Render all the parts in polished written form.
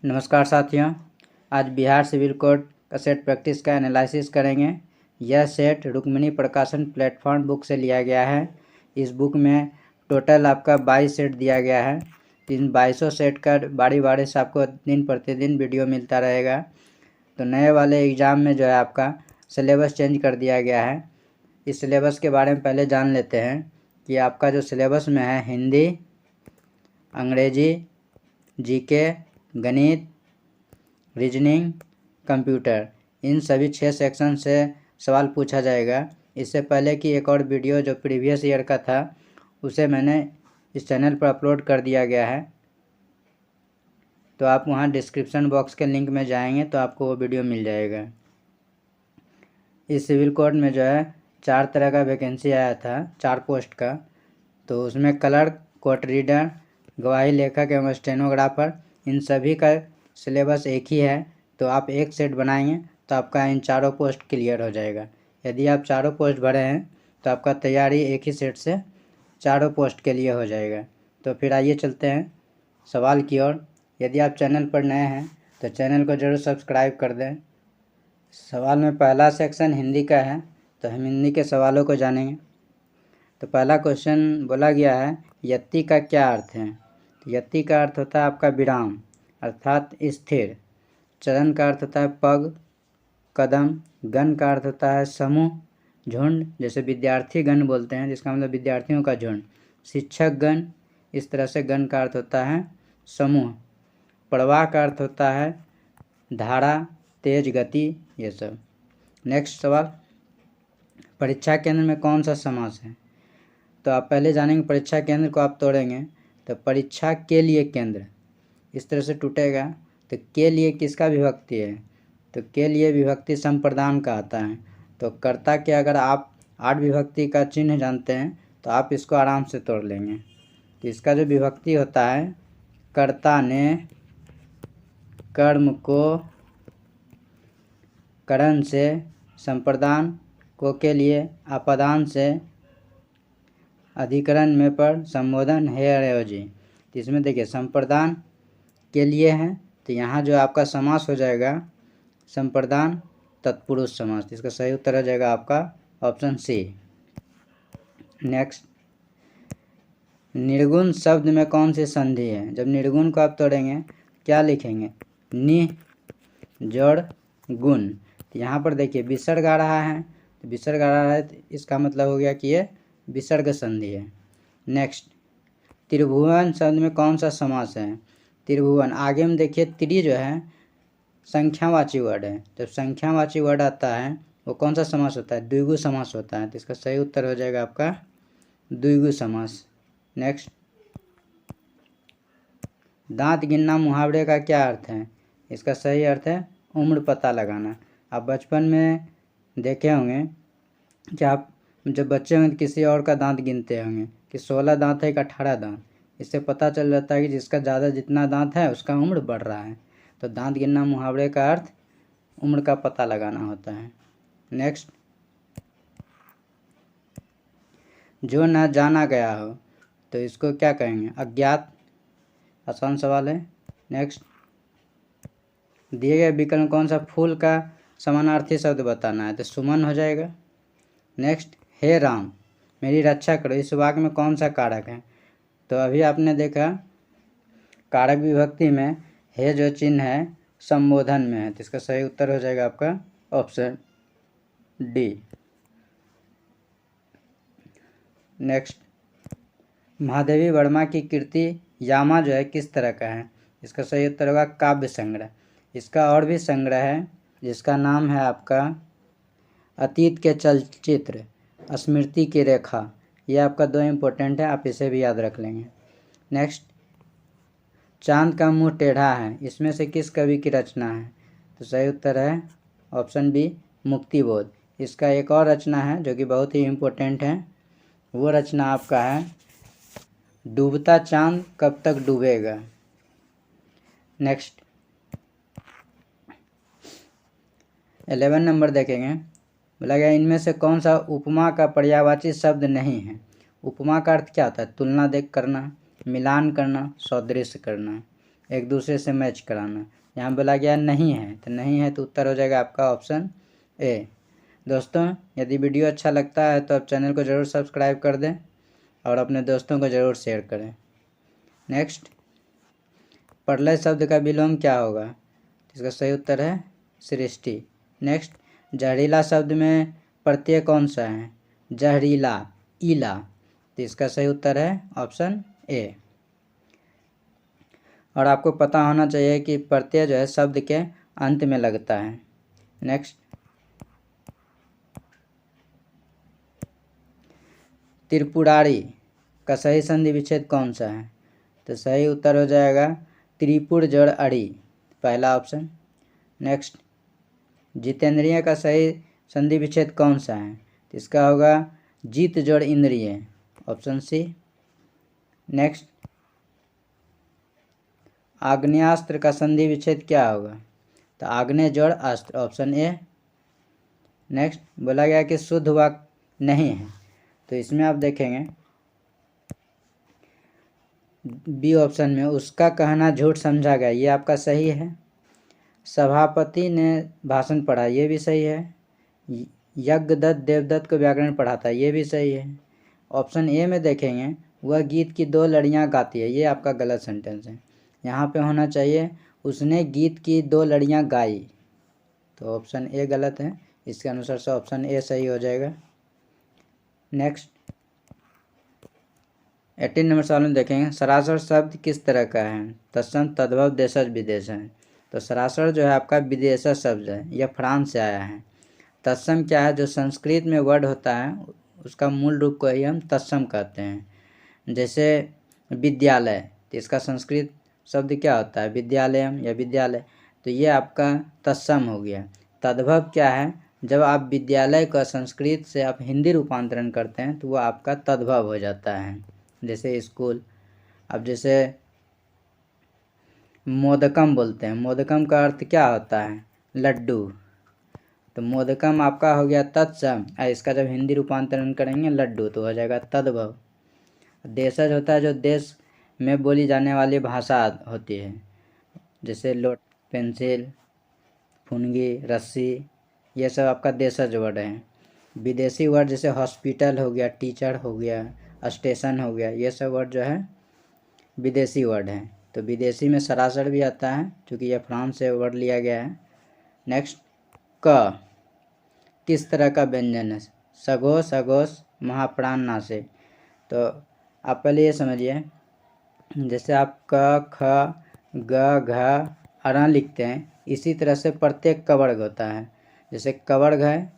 नमस्कार साथियों, आज बिहार सिविल कोड का सेट प्रैक्टिस का एनालिसिस करेंगे। यह सेट रुक्मिणी प्रकाशन प्लेटफॉर्म बुक से लिया गया है। इस बुक में टोटल आपका 22 सेट दिया गया है। इन 22 सेट का बारी से आपको दिन प्रतिदिन वीडियो मिलता रहेगा। तो नए वाले एग्ज़ाम में जो है आपका सिलेबस चेंज कर दिया गया है। इस सिलेबस के बारे में पहले जान लेते हैं कि आपका जो सिलेबस में है हिंदी, अंग्रेजी, जीके, गणित, रीजनिंग, कंप्यूटर, इन सभी 6 सेक्शन से सवाल पूछा जाएगा। इससे पहले कि एक और वीडियो जो प्रीवियस ईयर का था उसे मैंने इस चैनल पर अपलोड कर दिया गया है, तो आप वहां डिस्क्रिप्शन बॉक्स के लिंक में जाएंगे तो आपको वो वीडियो मिल जाएगा। इस सिविल कोड में जो है 4 तरह का वैकेंसी आया था, 4 पोस्ट का। तो उसमें क्लर्क, कोर्ट रीडर, गवाही लेखक एवं स्टेनोग्राफर, इन सभी का सिलेबस एक ही है। तो आप एक सेट बनाएंगे तो आपका इन चारों पोस्ट क्लियर हो जाएगा। यदि आप चारों पोस्ट भरे हैं तो आपका तैयारी एक ही सेट से चारों पोस्ट के लिए हो जाएगा। तो फिर आइए चलते हैं सवाल की ओर। यदि आप चैनल पर नए हैं तो चैनल को ज़रूर सब्सक्राइब कर दें। सवाल में पहला सेक्शन हिंदी का है, तो हम हिंदी के सवालों को जानेंगे। तो पहला क्वेश्चन बोला गया है, यति का क्या अर्थ है। तो यति का अर्थ होता है आपका विराम अर्थात स्थिर। चरण का अर्थ होता है पग, कदम। गण का अर्थ होता है समूह, झुंड, जैसे विद्यार्थी गण बोलते हैं जिसका मतलब विद्यार्थियों का झुंड। शिक्षक गण, इस तरह से गण का अर्थ होता है समूह। प्रवाह का अर्थ होता है धारा, तेज गति, ये सब। नेक्स्ट सवाल, परीक्षा केंद्र में कौन सा समास है। तो आप पहले जानेंगे परीक्षा केंद्र को आप तोड़ेंगे तो परीक्षा के लिए केंद्र इस तरह से टूटेगा। तो के लिए किसका विभक्ति है, तो के लिए विभक्ति संप्रदान का आता है। तो कर्ता के अगर आप 8 विभक्ति का चिन्ह जानते हैं तो आप इसको आराम से तोड़ लेंगे। तो इसका जो विभक्ति होता है, कर्ता ने कर्म को करण से, संप्रदान को के लिए, अपदान से, अधिकरण में पर, संबोधन है अयोजी। तो इसमें देखिए संप्रदान के लिए है तो यहाँ जो आपका समास हो जाएगा संप्रदान तत्पुरुष समास। इसका सही उत्तर हो जाएगा आपका ऑप्शन सी। नेक्स्ट, निर्गुण शब्द में कौन सी संधि है। जब निर्गुण को आप तोड़ेंगे क्या लिखेंगे, नि जोड़ गुण। तो यहाँ पर देखिए विसर्ग आ रहा है, तो विसर्ग आ रहा है तो इसका मतलब हो गया कि ये विसर्ग संधि है। नेक्स्ट, त्रिभुवन शब्द में कौन सा समास है। त्रिभुवन, आगे में देखिए त्रि जो है संख्यावाची वर्ड है। जब संख्यावाची वर्ड आता है वो कौन सा समास होता है, द्विगु समास होता है। तो इसका सही उत्तर हो जाएगा आपका द्विगु समास। नेक्स्ट, दांत गिनना मुहावरे का क्या अर्थ है। इसका सही अर्थ है उम्र पता लगाना। आप बचपन में देखे होंगे कि आप जब बच्चे होंगे किसी और का दांत गिनते होंगे कि 16 दांत है कि 18 दांत। इससे पता चल जाता है कि जिसका ज़्यादा जितना दांत है उसका उम्र बढ़ रहा है। तो दांत गिनना मुहावरे का अर्थ उम्र का पता लगाना होता है। नेक्स्ट, जो न जाना गया हो तो इसको क्या कहेंगे, अज्ञात। आसान सवाल है। नेक्स्ट, दिए गए विकल्प कौन सा फूल का समानार्थी शब्द बताना है, तो सुमन हो जाएगा। नेक्स्ट, हे राम मेरी रक्षा करो, इस वाक्य में कौन सा कारक है। तो अभी आपने देखा कारक विभक्ति में हे जो चिन्ह है संबोधन में है, तो इसका सही उत्तर हो जाएगा आपका option D. Next, Mahadevi Verma की कृति यामा जो है किस तरह का है। इसका सही उत्तर होगा काव्य संग्रह। इसका और भी संग्रह है जिसका नाम है आपका अतीत के चलचित्र, स्मृति की रेखा। ये आपका 2 इम्पोर्टेंट है, आप इसे भी याद रख लेंगे। नेक्स्ट, चांद का मुंह टेढ़ा है, इसमें से किस कवि की रचना है। तो सही उत्तर है ऑप्शन बी, मुक्तिबोध। इसका एक और रचना है जो कि बहुत ही इम्पोर्टेंट है, वो रचना आपका है डूबता चांद कब तक डूबेगा। नेक्स्ट, 11 नंबर देखेंगे, बोला गया इनमें से कौन सा उपमा का पर्यायवाची शब्द नहीं है। उपमा का अर्थ क्या होता है, तुलना देख करना, मिलान करना, सदृश करना। एक दूसरे से मैच कराना। यहाँ बोला गया नहीं है, तो नहीं है तो उत्तर हो जाएगा आपका ऑप्शन ए। दोस्तों, यदि वीडियो अच्छा लगता है तो आप चैनल को ज़रूर सब्सक्राइब कर दें और अपने दोस्तों को ज़रूर शेयर करें। नेक्स्ट, प्रलय शब्द का विलोम क्या होगा? इसका सही उत्तर है सृष्टि। नेक्स्ट, जहरीला शब्द में प्रत्यय कौन सा है? जहरीला, ईला। तो इसका सही उत्तर है ऑप्शन ए। और आपको पता होना चाहिए कि प्रत्यय जो है शब्द के अंत में लगता है। नेक्स्ट, त्रिपुरारी का सही संधि विच्छेद कौन सा है? तो सही उत्तर हो जाएगा त्रिपुर जड़ अड़ी, पहला ऑप्शन। नेक्स्ट, जितेंद्रिय का सही संधि विच्छेद कौन सा है? तो इसका होगा जीत जोड़ इंद्रिय, ऑप्शन सी। नेक्स्ट, आग्नेयास्त्र का संधि विच्छेद क्या होगा? तो आग्नेय जोड़ अस्त्र, ऑप्शन ए। नेक्स्ट, बोला गया कि शुद्ध वाक्य नहीं है, तो इसमें आप देखेंगे बी ऑप्शन में, उसका कहना झूठ समझा गया, ये आपका सही है। सभापति ने भाषण पढ़ा, ये भी सही है। यज्ञदत्त देवदत्त को व्याकरण पढ़ाता, ये भी सही है। ऑप्शन ए में देखेंगे, वह गीत की दो लड़ियां गाती है, ये आपका गलत सेंटेंस है। यहाँ पे होना चाहिए उसने गीत की दो लड़ियां गाई, तो ऑप्शन ए गलत है। इसके अनुसार से ऑप्शन ए सही हो जाएगा। नेक्स्ट, 18 नंबर सवाल में देखेंगे, सरासर शब्द किस तरह का है? तत्सम, तद्भव, देशज, विदेश है। तो सरासर जो है आपका विदेशज शब्द है, यह फ्रांस से आया है। तत्सम क्या है? जो संस्कृत में वर्ड होता है उसका मूल रूप को ही हम तत्सम कहते हैं। जैसे विद्यालय, तो इसका संस्कृत शब्द क्या होता है? विद्यालयम या विद्यालय, तो ये आपका तत्सम हो गया। तद्भव क्या है? जब आप विद्यालय का संस्कृत से आप हिंदी रूपांतरण करते हैं तो वो आपका तद्भव हो जाता है। जैसे स्कूल, अब जैसे मोदकम बोलते हैं, मोदकम का अर्थ क्या होता है? लड्डू, तो मोदकम आपका हो गया तत्सम, और इसका जब हिंदी रूपांतरण करेंगे लड्डू तो हो जाएगा तद्भव। देशज होता है जो देश में बोली जाने वाली भाषा होती है, जैसे लोट, पेंसिल, फुनगी, रस्सी, ये सब आपका देशज वर्ड है। विदेशी वर्ड जैसे हॉस्पिटल हो गया, टीचर हो गया, स्टेशन हो गया, ये सब वर्ड जो है विदेशी वर्ड है। तो विदेशी में सरासर भी आता है क्योंकि यह फ्रांस से वर्ड लिया गया है। नेक्स्ट, क किस तरह का व्यंजन है? सघोष, अघोष, महाप्राण, नासिक। तो आप पहले ये समझिए, जैसे आप क, ख, ग, घ, अ लिखते हैं, इसी तरह से प्रत्येक का वर्ग होता है। जैसे कवर्ग है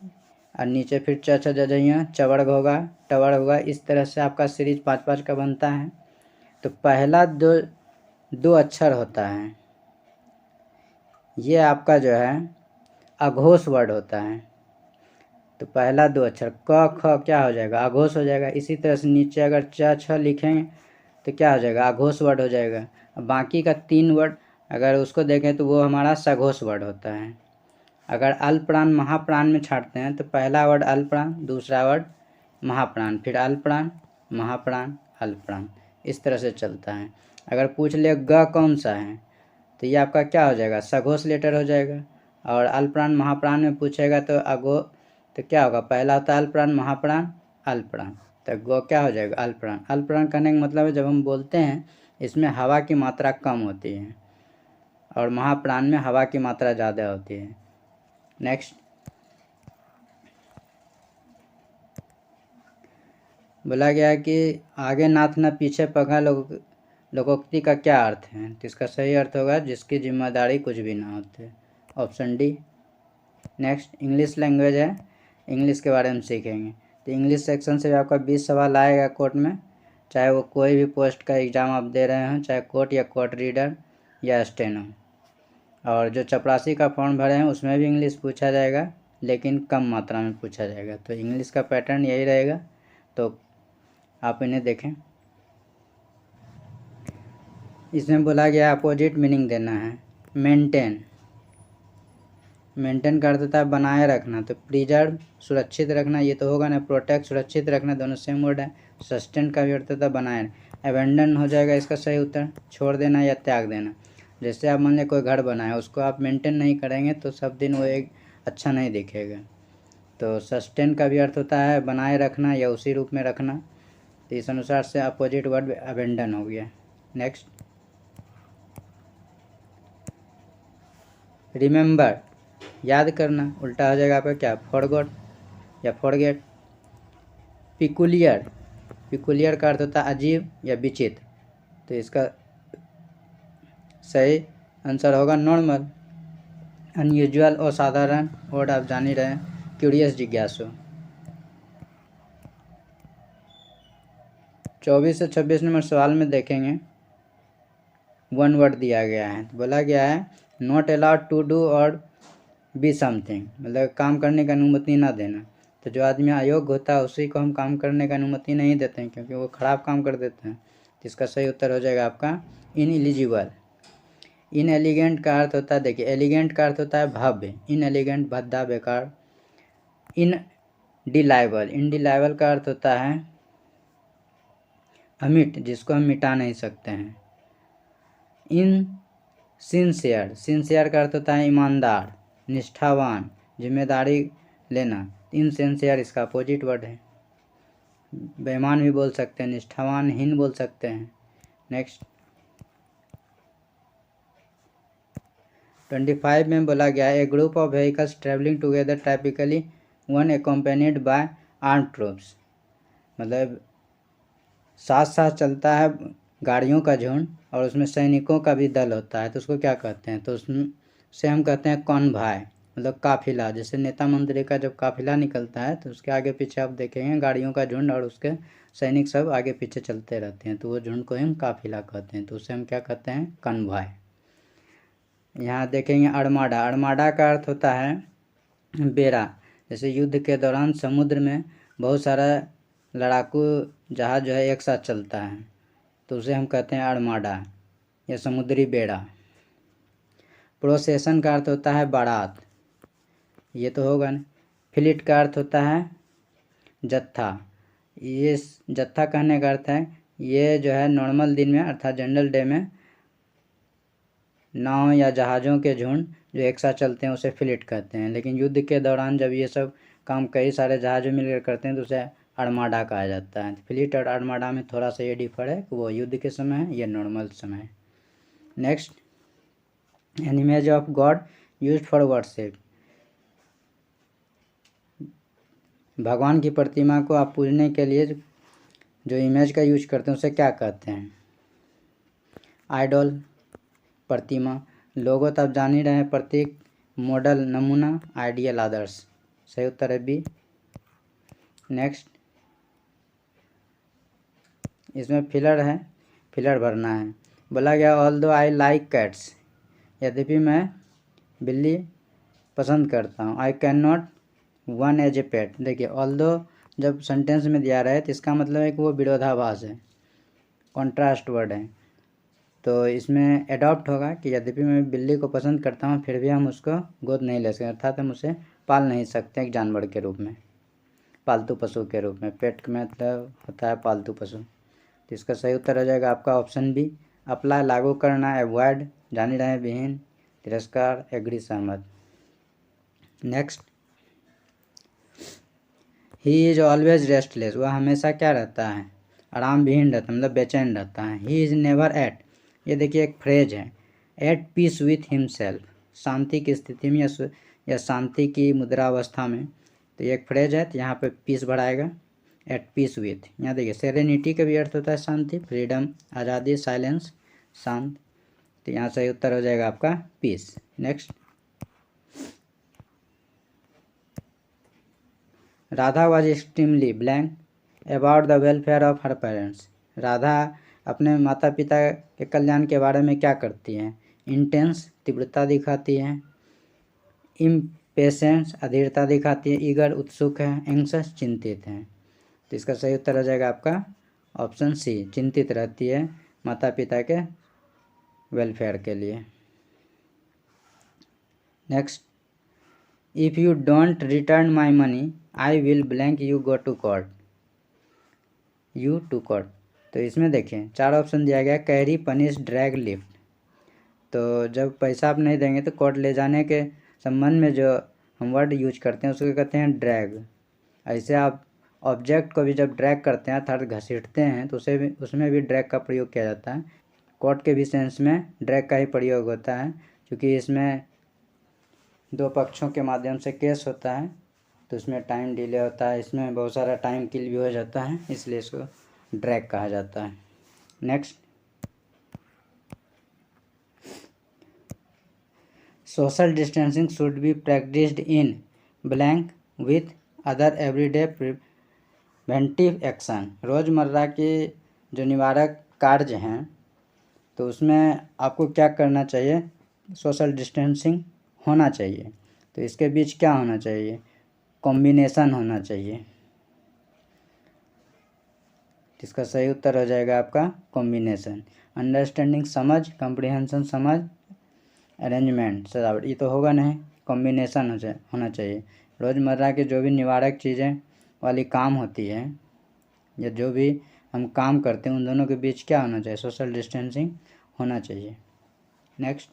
और नीचे फिर च छ ज झ चवर्ग होगा, टवर्ग होगा, इस तरह से आपका सीरीज 5-5 का बनता है। तो पहला दो अक्षर होता है, ये आपका जो है अघोष वर्ड होता है। तो पहला 2 अक्षर क, ख क्या हो जाएगा? अघोष हो जाएगा। इसी तरह से नीचे अगर च छ लिखेंगे तो क्या हो जाएगा? अघोष वर्ड हो जाएगा। अब बाकी का 3 वर्ड अगर उसको देखें तो वो हमारा सघोष वर्ड होता है। अगर अल्पप्राण महाप्राण में छाटते हैं तो पहला वर्ड अल्पप्राण, दूसरा वर्ड महाप्राण, फिर अल्पप्राण, महाप्राण, अल्पप्राण, इस तरह से चलता है। अगर पूछ ले ग कौन सा है तो ये आपका क्या हो जाएगा? सघोष लेटर हो जाएगा। और अल्पप्राण महाप्राण में पूछेगा तो तो क्या होगा? पहला होता है अल्पप्राण, महाप्राण, अल्पप्राण, तो गो क्या हो जाएगा? अल्पप्राण। अल्पप्राण कहने का मतलब है जब हम बोलते हैं इसमें हवा की मात्रा कम होती है और महाप्राण में हवा की मात्रा ज़्यादा होती है। नेक्स्ट, बोला गया है कि आगे नाथ न पीछे पगा लोकोक्ति का क्या अर्थ है? तो इसका सही अर्थ होगा जिसकी जिम्मेदारी कुछ भी ना होते, option D. Next, English language है, इंग्लिश के बारे में सीखेंगे। तो इंग्लिश सेक्शन से भी आपका 20 सवाल आएगा कोर्ट में, चाहे वो कोई भी पोस्ट का एग्ज़ाम आप दे रहे हों, चाहे कोर्ट या कोर्ट रीडर या स्टेनो। और जो चपरासी का फॉर्म भरे हैं उसमें भी इंग्लिश पूछा जाएगा, लेकिन कम मात्रा में पूछा जाएगा। तो इंग्लिश का पैटर्न यही रहेगा, तो आप इन्हें देखें। इसमें बोला गया अपोजिट मीनिंग देना है। मेंटेन, मेंटेन का अर्थ होता है बनाए रखना, तो प्रिजर्व सुरक्षित रखना, ये तो होगा ना। प्रोटेक्ट सुरक्षित रखना, दोनों सेम वर्ड है। सस्टेन का भी अर्थ होता है बनाए। एबेंडन हो जाएगा इसका सही उत्तर, छोड़ देना या त्याग देना। जैसे आप मान लें कोई घर बनाए, उसको आप मेंटेन नहीं करेंगे तो सब दिन वो एक अच्छा नहीं दिखेगा। तो सस्टेन का भी अर्थ होता है बनाए रखना या उसी रूप में रखना। तो इस अनुसार से अपोजिट वर्ड अबेंडन हो गया। नेक्स्ट, रिमेंबर, याद करना, उल्टा हो जाएगा आपका क्या, फॉरगॉट या फॉरगेट। पिकुलियर, पिकुलियर का अर्थ होता है अजीब या विचित्र। तो इसका सही आंसर होगा नॉर्मल। अनयूजुअल, असाधारण, वर्ड आप जान ही रहे हैं, क्यूरियस, जिज्ञासु। 24 से 26 नंबर सवाल में देखेंगे, वन वर्ड दिया गया है। तो बोला गया है नॉट अलाउड टू डू और बी समथिंग, मतलब काम करने की अनुमति ना देना। तो जो आदमी अयोग्य होता है उसी को हम काम करने की अनुमति नहीं देते हैं, क्योंकि वो खराब काम कर देते हैं। तो इसका सही उत्तर हो जाएगा आपका इनएलिजिबल। इनएलिगेंट का अर्थ होता है, देखिए एलिगेंट का अर्थ होता है भव्य, इनएलिगेंट भद्दा, बेकार। इनडिलाइबल, इनडिलाइबल का अर्थ होता है अमिट, जिसको हम मिटा नहीं सकते हैं। इनसिंसियर, सिंसियर का अर्थ होता है ईमानदार, निष्ठावान, जिम्मेदारी लेना। इनसिंसियर इसका अपोजिट वर्ड है। बेईमान भी बोल सकते हैं, निष्ठावानहीन बोल सकते हैं। नेक्स्ट, 25 में बोला गया है a group of vehicles travelling together typically one accompanied by armed troops, मतलब साथ साथ चलता है गाड़ियों का झुंड और उसमें सैनिकों का भी दल होता है। तो उसको क्या कहते हैं, तो उससे हम कहते हैं कॉन्वॉय, मतलब काफिला। जैसे नेता मंत्री का जब काफिला निकलता है तो उसके आगे पीछे आप देखेंगे गाड़ियों का झुंड और उसके सैनिक सब आगे पीछे चलते रहते हैं, तो वो झुंड को हम काफिला कहते हैं। तो उसे हम क्या कहते हैं, कॉन्वॉय। यहाँ देखेंगे अर्माडा, अर्माडा का अर्थ होता है बेड़ा। जैसे युद्ध के दौरान समुद्र में बहुत सारा लड़ाकू जहाज जो है एक साथ चलता है, तो उसे हम कहते हैं अर्माडा या समुद्री बेड़ा। प्रोसेशन का अर्थ होता है बारात, ये तो होगा ना। फ्लीट का अर्थ होता है जत्था, ये जत्था कहने का अर्थ है ये जो है नॉर्मल दिन में अर्थात जनरल डे में नाव या जहाज़ों के झुंड जो एक साथ चलते हैं उसे फ्लीट कहते हैं। लेकिन युद्ध के दौरान जब ये सब काम कई सारे जहाज़ों मिलकर करते हैं तो उसे अर्माडा कहा जाता है। फ्लीट और अर्माडा में थोड़ा सा ये डिफर है कि वो युद्ध के समय है, ये नॉर्मल समय है। Next, an image of God used for worship, भगवान की प्रतिमा को आप पूजने के लिए जो इमेज का यूज करते हैं उसे क्या कहते हैं, आइडल, प्रतिमा। लोगो तो आप जान ही रहे हैं, प्रतीक, मॉडल, नमूना, आइडियल, आदर्श। सही उत्तर है बी। नेक्स्ट, इसमें फिलर है, फिलर भरना है। बोला गया ऑल दो आई लाइक कैट्स, यद्यपि मैं बिल्ली पसंद करता हूँ। I can not own as a pet. देखिए ऑल दो जब सेंटेंस में दिया रहा है तो इसका मतलब है कि वो विरोधाभास है, कॉन्ट्रास्ट वर्ड है। तो इसमें एडॉप्ट होगा कि यद्यपि मैं बिल्ली को पसंद करता हूँ फिर भी हम उसको गोद नहीं ले सकते, अर्थात हम उसे पाल नहीं सकते एक जानवर के रूप में, पालतू पशु के रूप में। पेट में मतलब होता है पालतू पशु। तो इसका सही उत्तर हो जाएगा आपका ऑप्शन बी, अप्लाई, लागू करना, अवॉइड, जान ही रहे, विहीन, तिरस्कार, एग्री, सहमत। Next, he is always restless, वह हमेशा क्या रहता है, आराम विहीन रहता है, मतलब बेचैन रहता है। ही इज़ नेवर एट, ये देखिए एक फ्रेज है, एट पीस विथ हिमसेल्फ, शांति की स्थिति में या शांति की मुद्रावस्था में। तो ये एक फ्रेज है, तो यहाँ पे पीस बढ़ाएगा, एट पीस विथ। यहाँ देखिए सेरेनिटी का भी अर्थ होता है शांति, फ्रीडम, आज़ादी, साइलेंस, शांत। तो यहाँ सही उत्तर हो जाएगा आपका peace. Next, Radha was extremely blank about the welfare of her parents, Radha अपने माता पिता के कल्याण के बारे में क्या करती हैं, इंटेंस, तीव्रता दिखाती है, इम्पेशेंस, अधीरता दिखाती है, ईगर, उत्सुक है, एंग्सस, चिंतित है। तो इसका सही उत्तर हो जाएगा आपका ऑप्शन सी, चिंतित रहती है माता पिता के वेलफेयर के लिए। Next, if you don't return my money I will blank you go to court, you to court. तो इसमें देखें 4 ऑप्शन दिया गया, कैरी, पनिश, ड्रैग, लिफ्ट। तो जब पैसा आप नहीं देंगे तो कोड ले जाने के संबंध में जो हम वर्ड यूज करते हैं उसको कहते हैं ड्रैग। ऐसे आप ऑब्जेक्ट को भी जब ड्रैग करते हैं अर्थात घसीटते हैं तो उसमें भी ड्रैग का प्रयोग किया जाता है। कोड के भी सेंस में ड्रैग का ही प्रयोग होता है, क्योंकि इसमें दो पक्षों के माध्यम से केस होता है तो इसमें टाइम डिले होता है, इसमें बहुत सारा टाइम किल भी हो जाता है, इसलिए इसको ड्रैग कहा जाता है। Next, social distancing should be practised in blank with other everyday preventive action. रोज़मर्रा के जो निवारक कार्य हैं तो उसमें आपको क्या करना चाहिए, सोशल डिस्टेंसिंग होना चाहिए। तो इसके बीच क्या होना चाहिए, कॉम्बिनेशन होना चाहिए। इसका सही उत्तर हो जाएगा आपका कॉम्बिनेशन। अंडरस्टैंडिंग समझ, कॉम्प्रिहेंशन समझ, अरेंजमेंट सजावट, ये तो होगा नहीं, कॉम्बिनेशन होना चाहिए। रोज़मर्रा के जो भी निवारक चीज़ें वाली काम होती है या जो भी हम काम करते हैं उन दोनों के बीच क्या होना चाहिए, सोशल डिस्टेंसिंग होना चाहिए। नेक्स्ट,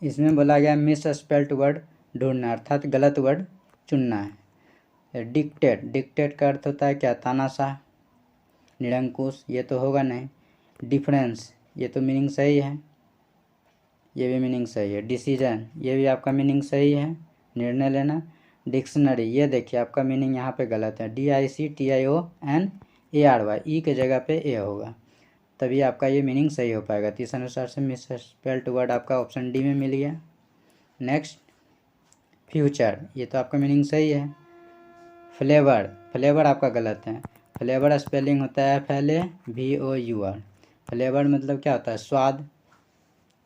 इसमें बोला गया मिस स्पेल्ट वर्ड ढूंढना, अर्थात गलत वर्ड चुनना है। डिक्टेट, डिक्टेट का अर्थ होता है क्या, तानाशाह, निरंकुश, ये तो होगा नहीं। डिफरेंस, ये तो मीनिंग सही है, ये भी मीनिंग सही है। डिसीजन, ये भी आपका मीनिंग सही है, निर्णय लेना। डिक्शनरी, ये देखिए आपका मीनिंग यहाँ पे गलत है, DICTIONARY, ई के जगह पे ए होगा, तभी आपका ये मीनिंग सही हो पाएगा। तो इस अनुसार से मिस स्पेल्ट वर्ड आपका ऑप्शन डी में मिल गया। नेक्स्ट, फ्यूचर, ये तो आपका मीनिंग सही है। फ्लेवर, फ्लेवर आपका गलत है, फ्लेवर स्पेलिंग होता है पहले VOUR। फ्लेवर मतलब क्या होता है, स्वाद,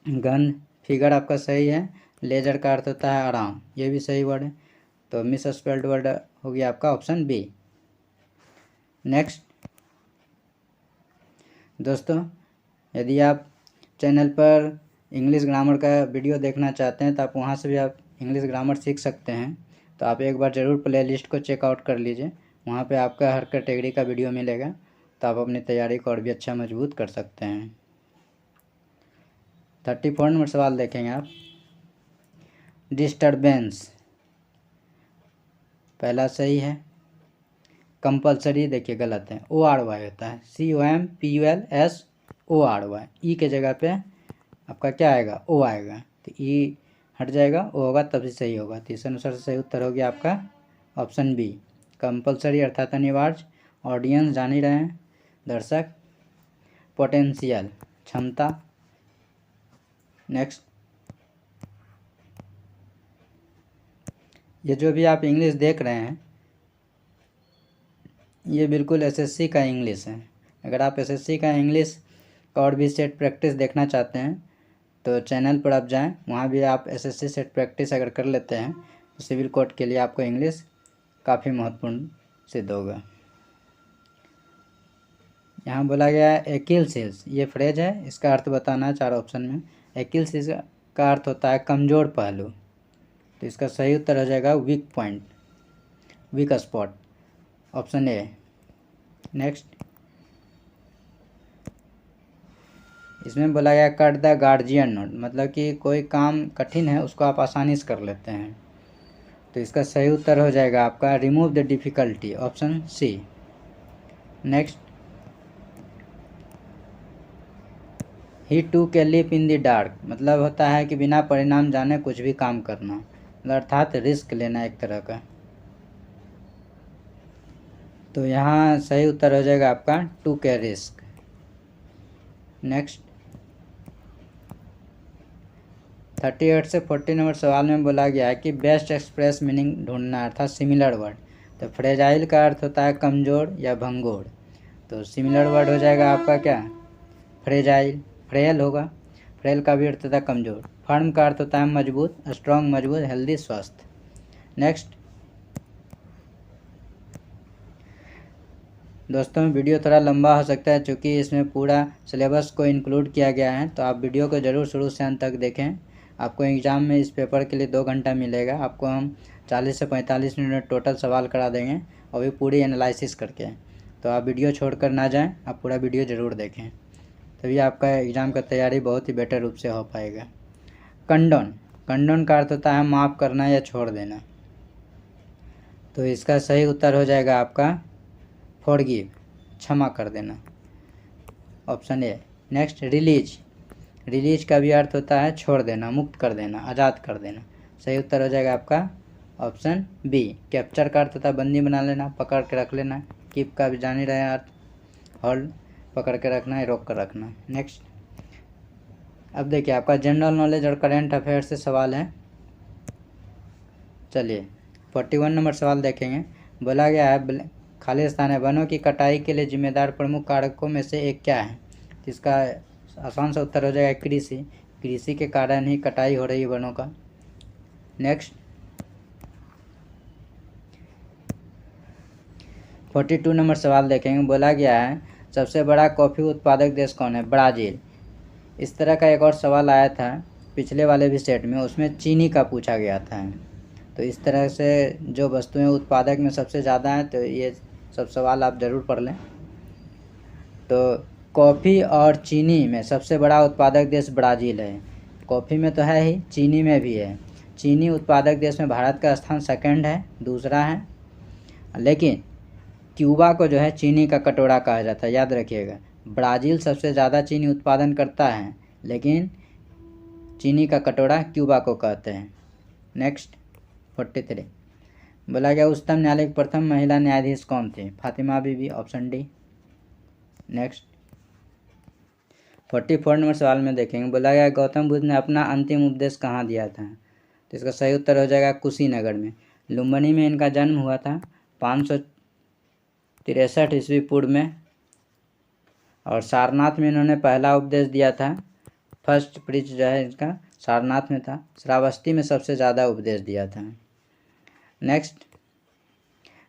गंध। फिगर आपका सही है। लेजर का अर्थ होता है आराम, ये भी सही वर्ड है। तो मिस स्पेल्ड वर्ड हो गया आपका ऑप्शन बी। नेक्स्ट दोस्तों, यदि आप चैनल पर इंग्लिश ग्रामर का वीडियो देखना चाहते हैं तो आप वहाँ से भी आप इंग्लिश ग्रामर सीख सकते हैं। तो आप एक बार ज़रूर प्लेलिस्ट को चेकआउट कर लीजिए, वहाँ पे आपका हर कैटेगरी का वीडियो मिलेगा, तो आप अपनी तैयारी को और भी अच्छा मजबूत कर सकते हैं। 34 नंबर सवाल देखेंगे आप। डिस्टर्बेंस, पहला सही है। कंपलसरी देखिए गलत है, ORY होता है, COMPULSORY, ई के जगह पे आपका क्या आएगा, O आएगा, तो ई हट जाएगा, O होगा तभी सही होगा। तो इस अनुसार से सही उत्तर हो गया आपका ऑप्शन बी, कंपलसरी अर्थात अनिवार्य। ऑडियंस जान ही रहे हैं, दर्शक। पोटेंशियल, क्षमता। नेक्स्ट, ये जो भी आप इंग्लिश देख रहे हैं ये बिल्कुल SSC का इंग्लिश है। अगर आप SSC का इंग्लिश का और भी सेट प्रैक्टिस देखना चाहते हैं तो चैनल पर आप जाएं, वहाँ भी आप SSC सेट प्रैक्टिस अगर कर लेते हैं तो सिविल कोर्ट के लिए आपको इंग्लिश काफ़ी महत्वपूर्ण सिद्ध होगा। यहाँ बोला गया है एकिल्स हील्स, ये फ्रेज है, इसका अर्थ बताना है 4 ऑप्शन में। एकिल्स हील्स का अर्थ होता है कमज़ोर पहलू, तो इसका सही उत्तर हो जाएगा weak point, week spot, option A. Next, इसमें बोला गया कट द गार्जियन नोट, मतलब कि कोई काम कठिन है उसको आप आसानी से कर लेते हैं, तो इसका सही उत्तर हो जाएगा आपका remove the difficulty, option C. Next, he took के लिप इन द डार्क, मतलब होता है कि बिना परिणाम जाने कुछ भी काम करना, मतलब अर्थात रिस्क लेना एक तरह का। तो यहाँ सही उत्तर हो जाएगा आपका टू के रिस्क। नेक्स्ट, 38 से 40 नंबर सवाल में बोला गया है कि बेस्ट एक्सप्रेस मीनिंग ढूंढना, अर्थात सिमिलर वर्ड। तो फ्रेजाइल का अर्थ होता है कमज़ोर या भंगुर, तो सिमिलर वर्ड हो जाएगा आपका क्या, फ्रेजाइल, फ्रेल होगा, फ्रेल का भी अर्थ होता है कमज़ोर। फर्म का अर्थ होता है मजबूत, स्ट्रॉन्ग मजबूत, हेल्दी स्वस्थ। नेक्स्ट दोस्तों, वीडियो थोड़ा लंबा हो सकता है क्योंकि इसमें पूरा सिलेबस को इंक्लूड किया गया है, तो आप वीडियो को ज़रूर शुरू से अंत तक देखें। आपको एग्ज़ाम में इस पेपर के लिए 2 घंटा मिलेगा, आपको हम 40 से 45 मिनट टोटल सवाल करा देंगे और भी पूरी एनालिसिस करके। तो आप वीडियो छोड़कर ना जाएं, आप पूरा वीडियो ज़रूर देखें। तभी आपका एग्ज़ाम का तैयारी बहुत ही बेटर रूप से हो पाएगा। कंडोन, कंडोन का अर्थ होता है माफ़ करना या छोड़ देना, तो इसका सही उत्तर हो जाएगा आपका फॉरगिव, क्षमा कर देना, option A. Next release, release का भी अर्थ होता है छोड़ देना, मुक्त कर देना, आज़ाद कर देना, सही उत्तर हो जाएगा आपका ऑप्शन बी। कैप्चर का अर्थ होता है बंदी बना लेना, पकड़ के रख लेना। कीप का भी जान ही रहे अर्थ, होल्ड, पकड़ के रखना है, रोक कर रखना। नेक्स्ट, अब देखिए आपका जनरल नॉलेज और करेंट अफेयर से सवाल है। चलिए 41 नंबर सवाल देखेंगे। बोला गया है खाली स्थान है, वनों की कटाई के लिए जिम्मेदार प्रमुख कारकों में से एक क्या है? तो इसका आसान सा उत्तर हो जाएगा कृषि, कृषि के कारण ही कटाई हो रही है वनों का। नेक्स्ट 42 नंबर सवाल देखेंगे। बोला गया है सबसे बड़ा कॉफ़ी उत्पादक देश कौन है? ब्राज़ील। इस तरह का एक और सवाल आया था पिछले वाले भी सेट में, उसमें चीनी का पूछा गया था। तो इस तरह से जो वस्तुएं उत्पादक में सबसे ज़्यादा हैं, तो ये सब सवाल आप ज़रूर पढ़ लें। तो कॉफ़ी और चीनी में सबसे बड़ा उत्पादक देश ब्राज़ील है। कॉफ़ी में तो है ही, चीनी में भी है। चीनी उत्पादक देश में भारत का स्थान सेकंड है, दूसरा है। लेकिन क्यूबा को जो है चीनी का कटोरा कहा जाता है, याद रखिएगा। ब्राज़ील सबसे ज़्यादा चीनी उत्पादन करता है, लेकिन चीनी का कटोरा क्यूबा को कहते हैं। नेक्स्ट 43, बोला गया उच्चतम न्यायालय की प्रथम महिला न्यायाधीश कौन थे? फातिमा बीबी, ऑप्शन डी। नेक्स्ट 44 नंबर सवाल में देखेंगे। बोला गया गौतम बुद्ध ने अपना अंतिम उपदेश कहाँ दिया था? तो इसका सही उत्तर हो जाएगा कुशीनगर में। लुम्बिनी में इनका जन्म हुआ था 563 ईस्वी पूर्व में, और सारनाथ में इन्होंने पहला उपदेश दिया था। फर्स्ट प्रीच जो है इसका सारनाथ में था। श्रावस्ती में सबसे ज़्यादा उपदेश दिया था। नेक्स्ट,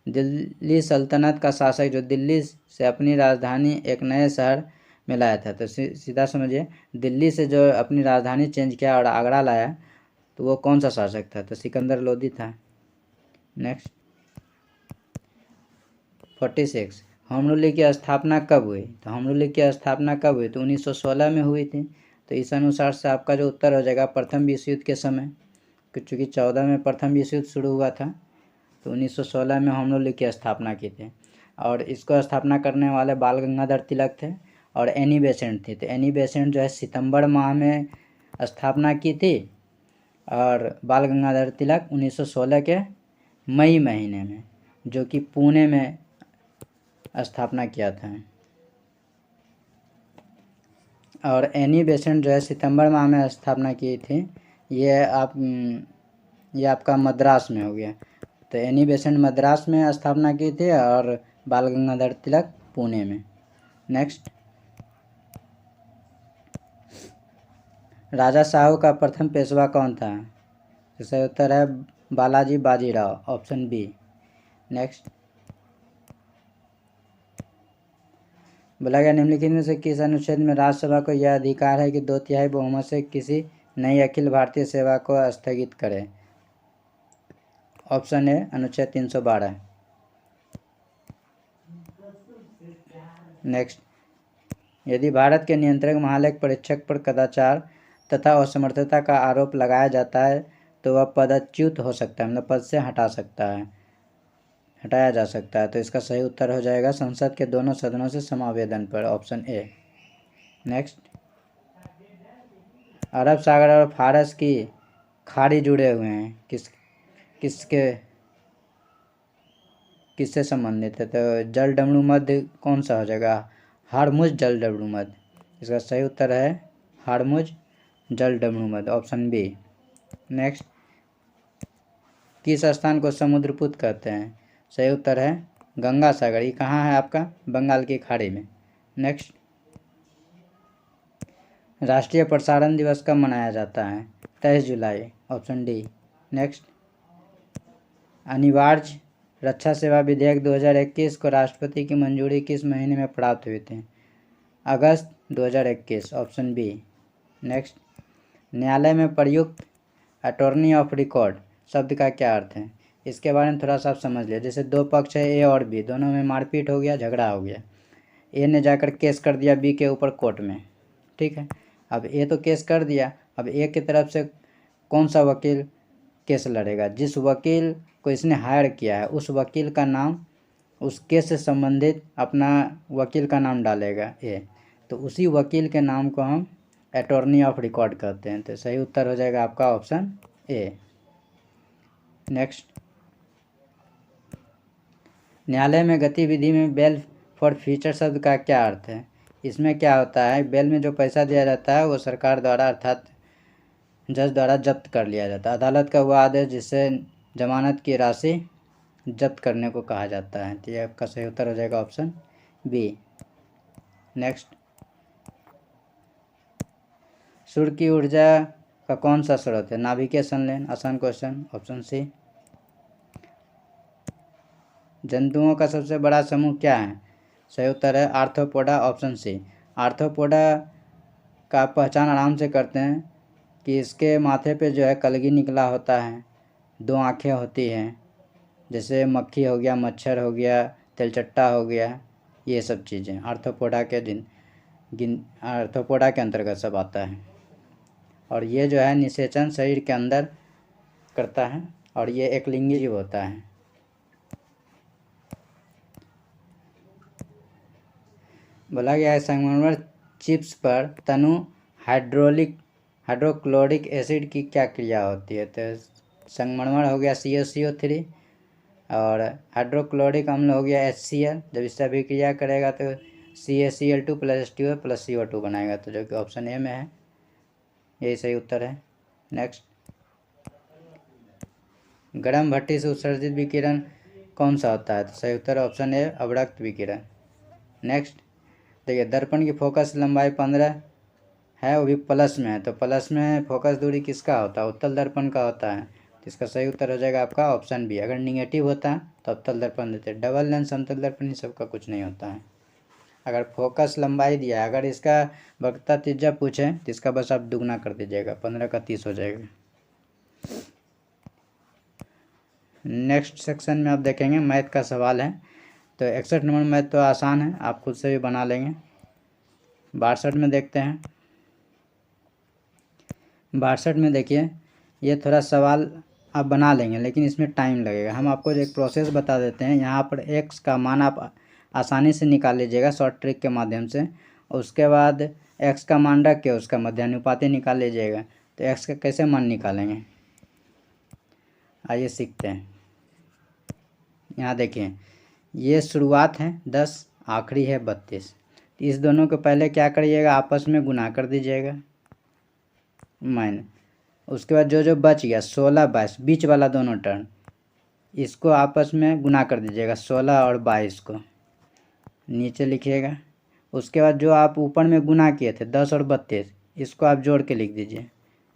दिल्ली सल्तनत का शासक जो दिल्ली से अपनी राजधानी एक नए शहर में लाया था, तो सीधा समझिए दिल्ली से जो अपनी राजधानी चेंज किया और आगरा लाया, तो वो कौन सा शासक था? तो सिकंदर लोदी था। नेक्स्ट 46, होम रूल की स्थापना कब हुई? तो होम रूल की स्थापना कब हुई? तो 1916 में हुई थी। तो इस अनुसार से आपका जो उत्तर हो जाएगा प्रथम विश्व युद्ध के समय, क्योंकि 14 में प्रथम विश्व युद्ध शुरू हुआ था, तो 1916 में होम रूल की स्थापना की थी। और इसको स्थापना करने वाले बाल गंगाधर तिलक थे और एनी बेसेंट थी। तो एनी बेसेंट जो है सितंबर माह में स्थापना की थी, और बाल गंगाधर तिलक 1916 के मई महीने में, जो कि पुणे में स्थापना किया था। और एनी बेसेंट जो है सितंबर माह में स्थापना की थी। ये आपका मद्रास में हो गया। तो एनी बेसेंट मद्रास में स्थापना की थी और बाल गंगाधर तिलक पुणे में। नेक्स्ट, राजा साहू का प्रथम पेशवा कौन था? इसका उत्तर है Balaji Bajirao, option B. Next, बोला गया निम्नलिखित में से किस अनुच्छेद में राज्यसभा को यह अधिकार है कि 2/3 बहुमत से किसी नई अखिल भारतीय सेवा को स्थगित करे? ऑप्शन ए अनुच्छेद 312। नेक्स्ट, यदि भारत के नियंत्रक महालेख परीक्षक पर कदाचार तथा असमर्थता का आरोप लगाया जाता है, तो वह पदच्युत हो सकता है, मतलब पद से हटाया जा सकता है। तो इसका सही उत्तर हो जाएगा संसद के दोनों सदनों से समावेदन पर, ऑप्शन ए। नेक्स्ट, अरब सागर और फारस की खाड़ी जुड़े हुए हैं, किससे संबंधित है? तो जलडमरू मध्य कौन सा हो जाएगा? हारमुज जलडमरू मध्य। इसका सही उत्तर है हारमुज जलडमरू मध्य, ऑप्शन बी। नेक्स्ट, किस स्थान को समुद्रपुत कहते हैं? सही उत्तर है गंगा सागर। ये कहाँ है आपका? बंगाल की खाड़ी में। नेक्स्ट, राष्ट्रीय प्रसारण दिवस कब मनाया जाता है? 23 जुलाई, ऑप्शन डी। नेक्स्ट, अनिवार्य रक्षा सेवा विधेयक 2021 को राष्ट्रपति की मंजूरी किस महीने में प्राप्त हुई थी? अगस्त 2021, ऑप्शन बी। नेक्स्ट, न्यायालय में प्रयुक्त अटॉर्नी ऑफ रिकॉर्ड शब्द का क्या अर्थ है? इसके बारे में थोड़ा सा आप समझ लिया। जैसे दो पक्ष है, ए और बी, दोनों में मारपीट हो गया, झगड़ा हो गया। ए ने जाकर केस कर दिया बी के ऊपर कोर्ट में, ठीक है। अब ए तो केस कर दिया, अब ए की तरफ से कौन सा वकील केस लड़ेगा? जिस वकील को इसने हायर किया है उस वकील का नाम, उस केस से संबंधित अपना वकील का नाम डालेगा ए, तो उसी वकील के नाम को हम अटॉर्नी ऑफ रिकॉर्ड कहते हैं। तो सही उत्तर हो जाएगा आपका ऑप्शन ए। नेक्स्ट, न्यायालय में गतिविधि में बेल फॉर फ्यूचर शब्द का क्या अर्थ है? इसमें क्या होता है, बेल में जो पैसा दिया जाता है वो सरकार द्वारा अर्थात जज द्वारा जब्त कर लिया जाता है। अदालत का वह आदेश जिससे जमानत की राशि जब्त करने को कहा जाता है। तो ये आपका सही उत्तर हो जाएगा ऑप्शन बी। नेक्स्ट, सूर्य की ऊर्जा का कौन सा स्रोत है? नाभिकीय संलयन, आसान क्वेश्चन, ऑप्शन सी। जंतुओं का सबसे बड़ा समूह क्या है? सही उत्तर है आर्थ्रोपोडा, ऑप्शन सी। आर्थ्रोपोडा का पहचान आराम से करते हैं कि इसके माथे पे जो है कलगी निकला होता है, 2 आँखें होती हैं, जैसे मक्खी हो गया, मच्छर हो गया, तेलचट्टा हो गया, ये सब चीज़ें आर्थ्रोपोडा के आर्थ्रोपोडा के अंतर्गत सब आता है। और ये जो है निषेचन शरीर के अंदर करता है और ये एक लिंगी जीव होता है। बोला गया है संगमरमर चिप्स पर तनु हाइड्रोक्लोरिक एसिड की क्या क्रिया होती है? तो संगमरमर हो गया CaCO3 और हाइड्रोक्लोरिक अम्ल हो गया HCl। जब इससे अभिक्रिया करेगा तो CaCl2 + H2O + CO2 बनाएगा, तो जो कि ऑप्शन ए में है, यही सही उत्तर है। नेक्स्ट, गर्म भट्टी से उत्सर्जित विकिरण कौन सा होता है? तो सही उत्तर ऑप्शन ए, अवरक्त विकिरण। नेक्स्ट, देखिए दर्पण की फोकस लंबाई 15 है, वो भी प्लस में है, तो प्लस में फोकस दूरी किसका होता है? उत्तल दर्पण का होता है। तो इसका सही उत्तर हो जाएगा आपका ऑप्शन बी। अगर निगेटिव होता तो अवतल दर्पण देते, डबल लेंस समतल दर्पण इन सब का कुछ नहीं होता है। अगर फोकस लंबाई दिया है, अगर इसका वक्रता त्रिज्या पूछे तो इसका बस आप दुगना कर दीजिएगा, 15 का 30 हो जाएगा। नेक्स्ट सेक्शन में आप देखेंगे मैथ का सवाल है, तो 61 नंबर मैथ तो आसान है, आप खुद से भी बना लेंगे। 62 में देखते हैं। 62 में देखिए, ये थोड़ा सवाल आप बना लेंगे लेकिन इसमें टाइम लगेगा। हम आपको एक प्रोसेस बता देते हैं। यहाँ पर x का मान आप आसानी से निकाल लीजिएगा शॉर्ट ट्रिक के माध्यम से। उसके बाद x का मान रख के उसका मध्यानुपाती निकाल लीजिएगा। तो x का कैसे मान निकालेंगे, आइए सीखते हैं। यहाँ देखिए, ये शुरुआत है 10, आखिरी है 32। इस दोनों को पहले क्या करिएगा, आपस में गुना कर दीजिएगा, माइनस। उसके बाद जो जो बच गया 16, 22, बीच वाला दोनों टर्म, इसको आपस में गुना कर दीजिएगा, 16 और 22 को नीचे लिखिएगा। उसके बाद जो आप ऊपर में गुना किए थे 10 और 32, इसको आप जोड़ के लिख दीजिए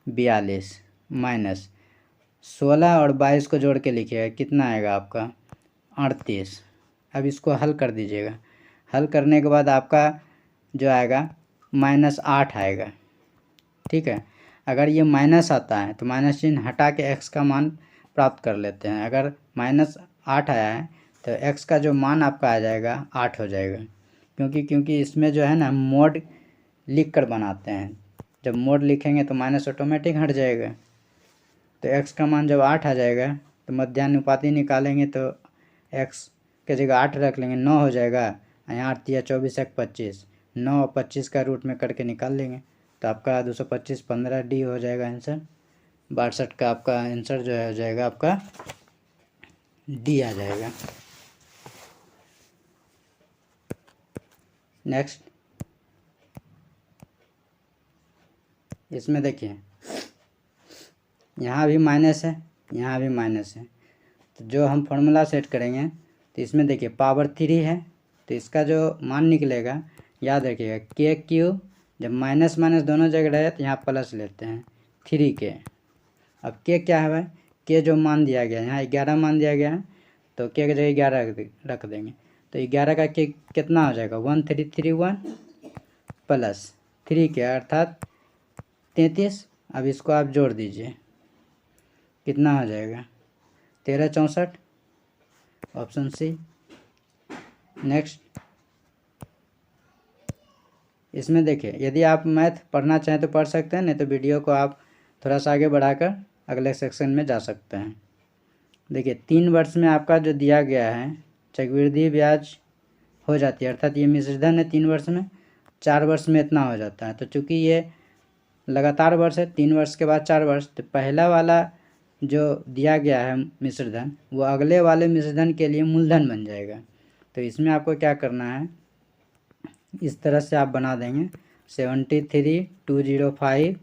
42, माइनस 16 और 22 को जोड़ के लिखिएगा, कितना आएगा आपका 38। अब इसको हल कर दीजिएगा। हल करने के बाद आपका जो आएगा -8 आएगा, ठीक है। अगर ये माइनस आता है तो माइनस चिन्ह हटा के x का मान प्राप्त कर लेते हैं। अगर -8 आया है तो x का जो मान आपका आ जाएगा 8 हो जाएगा, क्योंकि इसमें जो है ना मोड लिख कर बनाते हैं। जब मोड लिखेंगे तो माइनस ऑटोमेटिक हट जाएगा। तो x का मान जब 8 आ जाएगा तो मध्यानुपाती निकालेंगे तो x के जगह 8 रख लेंगे, 9 हो जाएगा। यहाँ 8 या 24 1 25, 9 और 25 का रूट में करके निकाल लेंगे तो आपका 225 15 डी हो जाएगा आंसर। 62 का आपका आंसर जो है हो जाएगा आपका डी आ जाएगा। नेक्स्ट, इसमें देखिए यहाँ भी माइनस है, यहाँ भी माइनस है, तो जो हम फॉर्मूला सेट करेंगे तो इसमें देखिए पावर 3 है, तो इसका जो मान निकलेगा याद रखिएगा KQ, जब माइनस माइनस दोनों जगह रहे तो यहाँ प्लस लेते हैं 3K। अब K क्या है भाई, K जो मान दिया गया, यहाँ 11 मान दिया गया है तो K की जगह 11 रख देंगे, तो 11 का K कितना हो जाएगा 1331 प्लस 3K अर्थात 33। अब इसको आप जोड़ दीजिए, कितना हो जाएगा 1364, ऑप्शन सी। नेक्स्ट, इसमें देखिए, यदि आप मैथ पढ़ना चाहें तो पढ़ सकते हैं, नहीं तो वीडियो को आप थोड़ा सा आगे बढ़ाकर अगले सेक्शन में जा सकते हैं। देखिए 3 वर्ष में आपका जो दिया गया है चक्रवृद्धि ब्याज हो जाती है, अर्थात ये मिश्रधन है 3 वर्ष में, 4 वर्ष में इतना हो जाता है। तो चूँकि ये लगातार वर्ष है, 3 वर्ष के बाद 4 वर्ष, तो पहला वाला जो दिया गया है मिश्रधन वो अगले वाले मिश्रधन के लिए मूलधन बन जाएगा। तो इसमें आपको क्या करना है, इस तरह से आप बना देंगे 73,205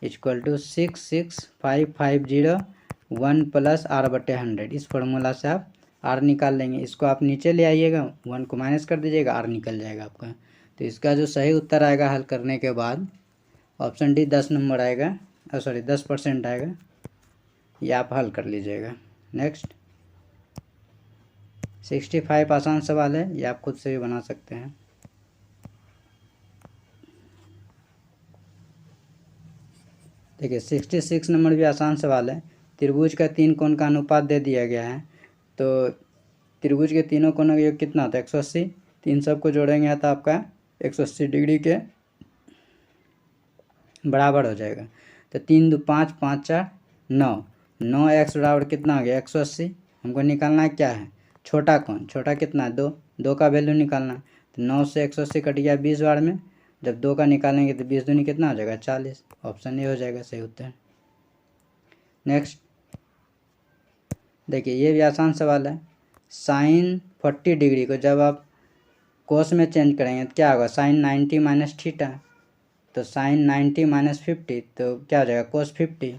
इक्वल टू 66,550 1 प्लस R/100। इस फॉर्मूला से आप R निकाल लेंगे। इसको आप नीचे ले आइएगा, 1 को माइनस कर दीजिएगा, R निकल जाएगा आपका। तो इसका जो सही उत्तर आएगा हल करने के बाद ऑप्शन डी 10 नंबर आएगा, 10% आएगा। ये आप हल कर लीजिएगा। नेक्स्ट 65 आसान सवाल है, ये आप खुद से भी बना सकते हैं। देखिए 66 नंबर भी आसान सवाल है। त्रिभुज का 3 कोण का अनुपात दे दिया गया है, तो त्रिभुज के तीनों कोणों का योग कितना होता है 180। 3 सबको जोड़ेंगे तो आपका 180 डिग्री के बराबर हो जाएगा। तो 3 2 5 5 4 9, 9x बराबर कितना हो गया 180। हमको निकालना है क्या है, छोटा कोण। छोटा कितना है 2, 2 का वैल्यू निकालना है। तो 9 से 180 कट गया 20 बार में, जब 2 का निकालेंगे तो 20 दूनी कितना हो जाएगा 40। ऑप्शन ए हो जाएगा सही उत्तर। नेक्स्ट देखिए ये भी आसान सवाल है। साइन 40 डिग्री को जब आप कोस में चेंज करेंगे तो क्या होगा, साइन 90 माइनस थीटा। तो साइन 90 माइनस 50 तो क्या हो जाएगा कोस 50।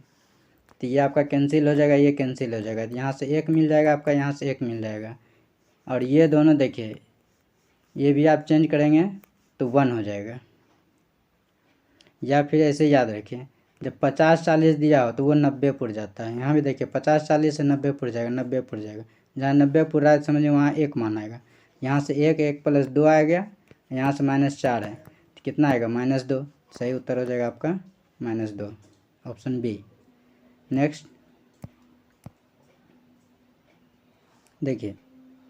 तो ये आपका कैंसिल हो जाएगा, ये कैंसिल हो जाएगा, यहाँ से 1 मिल जाएगा आपका, यहाँ से 1 मिल जाएगा। और ये दोनों देखिए ये भी आप चेंज करेंगे तो 1 हो जाएगा। या फिर ऐसे याद रखिए, जब 50-40 दिया हो तो वो 90 पुर जाता है। यहाँ भी देखिए 50-40 से 90 पुर जाएगा, 90 पुर जाएगा। जहाँ 90 पुर रहा है समझिए वहाँ 1 मान आएगा। यहाँ से 1 प्लस 2 आ गया, यहाँ से -4 है तो कितना आएगा -2। सही उत्तर हो जाएगा आपका -2, ऑप्शन बी। नेक्स्ट देखिए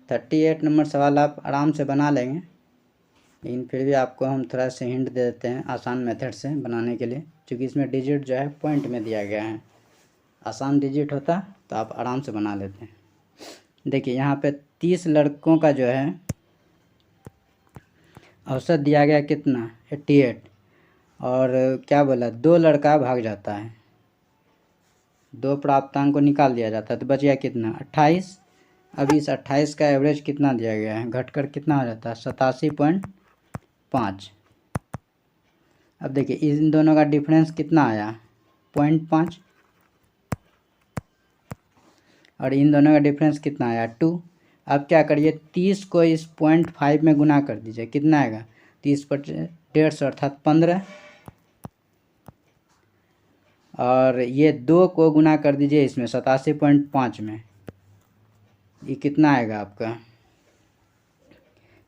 38 नंबर सवाल आप आराम से बना लेंगे, लेकिन फिर भी आपको हम थोड़ा सा हिंट दे देते हैं आसान मेथड से बनाने के लिए, क्योंकि इसमें डिजिट जो है पॉइंट में दिया गया है। आसान डिजिट होता तो आप आराम से बना लेते हैं। देखिए यहाँ पे 30 लड़कों का जो है औसत दिया गया कितना 88, और क्या बोला 2 लड़का भाग जाता है, 2 प्राप्तांक को निकाल दिया जाता है तो बच गया कितना 28। अब इस 28 का एवरेज कितना दिया गया है, घटकर कितना हो जाता है 87.5। अब देखिए इन दोनों का डिफरेंस कितना आया 0.5, और इन दोनों का डिफरेंस कितना आया 2। अब क्या करिए 30 को इस 0.5 में गुना कर दीजिए, कितना आएगा 30/150 अर्थात 15, और ये 2 को गुना कर दीजिए इसमें 87.5 में, ये कितना आएगा आपका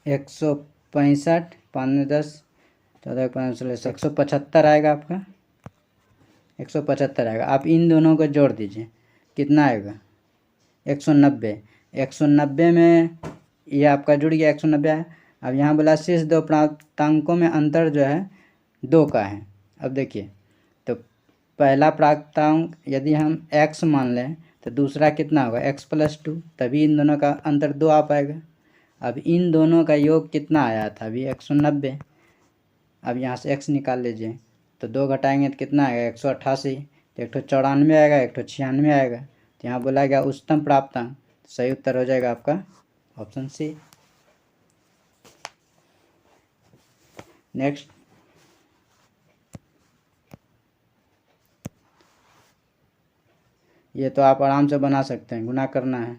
165, 5 में 10, 14 5 16 175 आएगा आपका, 175 आएगा। आप इन दोनों को जोड़ दीजिए कितना आएगा 190। 190 में ये आपका जुड़ गया 190 है। अब यहाँ बोला शीर्ष 2 प्राप्तांकों में अंतर जो है 2 का है। अब देखिए तो पहला प्राप्तांक यदि हम x मान लें तो दूसरा कितना होगा x + 2, तभी इन दोनों का अंतर 2 आ पाएगा। अब इन दोनों का योग कितना आया था अभी 190। अब यहाँ से x निकाल लीजिए तो 2 घटाएंगे तो कितना आएगा 188। तो 1 94 आएगा, 1 96 आएगा। तो यहाँ बोला गया उच्चतम प्राप्तांक, सही उत्तर हो जाएगा आपका ऑप्शन सी। नेक्स्ट ये तो आप आराम से बना सकते हैं, गुना करना है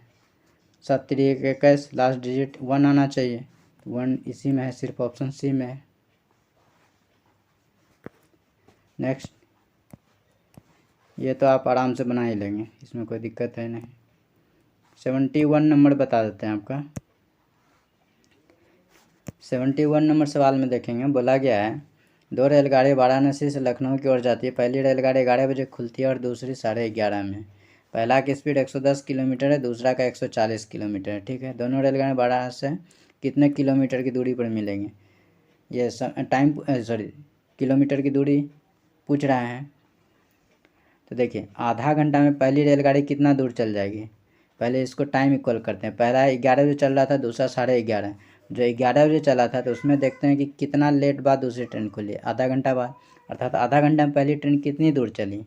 7 3 21, लास्ट डिजिट 1 आना चाहिए, 1 इसी में है, सिर्फ ऑप्शन सी में है। नेक्स्ट ये तो आप आराम से बना ही लेंगे, इसमें कोई दिक्कत है नहीं। 71 नंबर बता देते हैं आपका। 71 नंबर सवाल में देखेंगे, बोला गया है 2 रेलगाड़ी वाराणसी से लखनऊ की ओर जाती है। पहली रेलगाड़ी 11 बजे खुलती है और दूसरी 11:30 में। पहला की स्पीड 110 किलोमीटर है, दूसरा का 140 किलोमीटर है। ठीक है, दोनों रेलगाड़ी वाराणसी से कितने किलोमीटर की दूरी पर मिलेंगे। ये टाइम सॉरी किलोमीटर की दूरी पूछ रहा है। तो देखिए आधा घंटा में पहली रेलगाड़ी कितना दूर चल जाएगी। पहले इसको टाइम इक्वल करते हैं। पहला 11 बजे चल रहा था, दूसरा 11:30। जो 11 बजे चला था तो उसमें देखते हैं कि कितना लेट बाद दूसरी ट्रेन खुली, आधा घंटा बाद। अर्थात आधा घंटा में पहली ट्रेन कितनी दूर चली।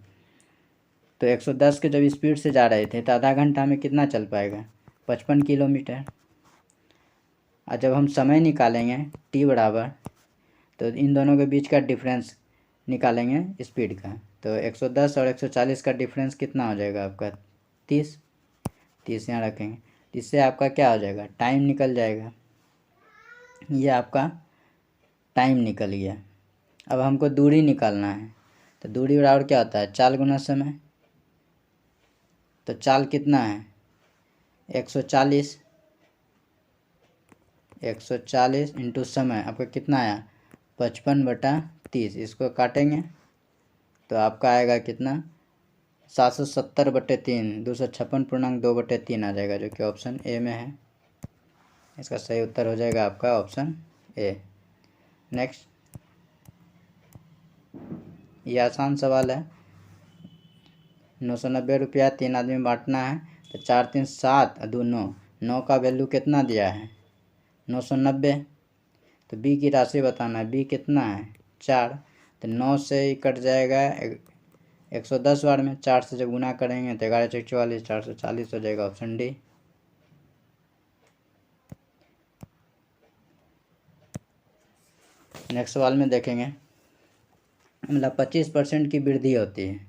तो 110 के जब स्पीड से जा रहे थे तो आधा घंटा में कितना चल पाएगा, 55 किलोमीटर। और जब हम समय निकालेंगे टी बराबर, तो इन दोनों के बीच का डिफरेंस निकालेंगे स्पीड का। तो 110 और 140 का डिफरेंस कितना हो जाएगा आपका, 30। 30 यहाँ रखेंगे, इससे आपका क्या हो जाएगा, टाइम निकल जाएगा। ये आपका टाइम निकल गया। अब हमको दूरी निकालना है। तो दूरी बराबर क्या होता है, चाल गुना समय। तो चाल कितना है, 140। 140 इंटू समय आपका कितना आया, 55/30। इसको काटेंगे तो आपका आएगा कितना, 770/3, 256.2/3 आ जाएगा, जो कि ऑप्शन ए में है। इसका सही उत्तर हो जाएगा आपका ऑप्शन ए। नेक्स्ट, ये आसान सवाल है। 990 रुपया 3 आदमी बांटना है। तो 4 3 7 और 2 9, 9 का वैल्यू कितना दिया है, 990। तो बी की राशि बताना है, बी कितना है, 4। तो 9 से ही कट जाएगा 110 बार में, 4 से जब गुना करेंगे तो 11 × 44, 440 हो जाएगा, ऑप्शन डी। नेक्स्ट सवाल में देखेंगे, मतलब 25% की वृद्धि होती है।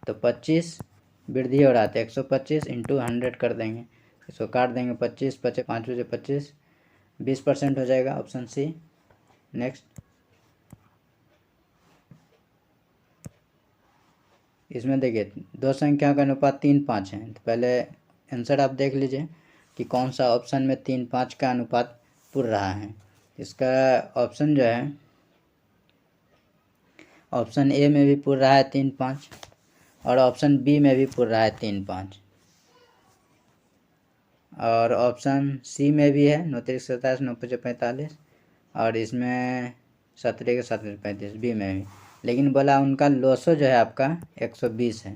तो 25 वृद्धि हो रहा है, 125 इंटू 100 कर देंगे, इसको काट देंगे, 25 5 बजे 25, 20% हो जाएगा, ऑप्शन सी। नेक्स्ट, इसमें देखिए दो संख्या का अनुपात 3:5 है। तो पहले आंसर आप देख लीजिए कि कौन सा ऑप्शन में 3:5 का अनुपात पुर रहा है। इसका ऑप्शन जो है, ऑप्शन ए में भी पुर रहा है 3:5 और ऑप्शन बी में भी पुर रहा है 3:5 और ऑप्शन सी में भी है 9 × 27 9 × 45 और इसमें 17 × 7 = 35 बी में भी। लेकिन बोला उनका लोसो जो है आपका 120 है।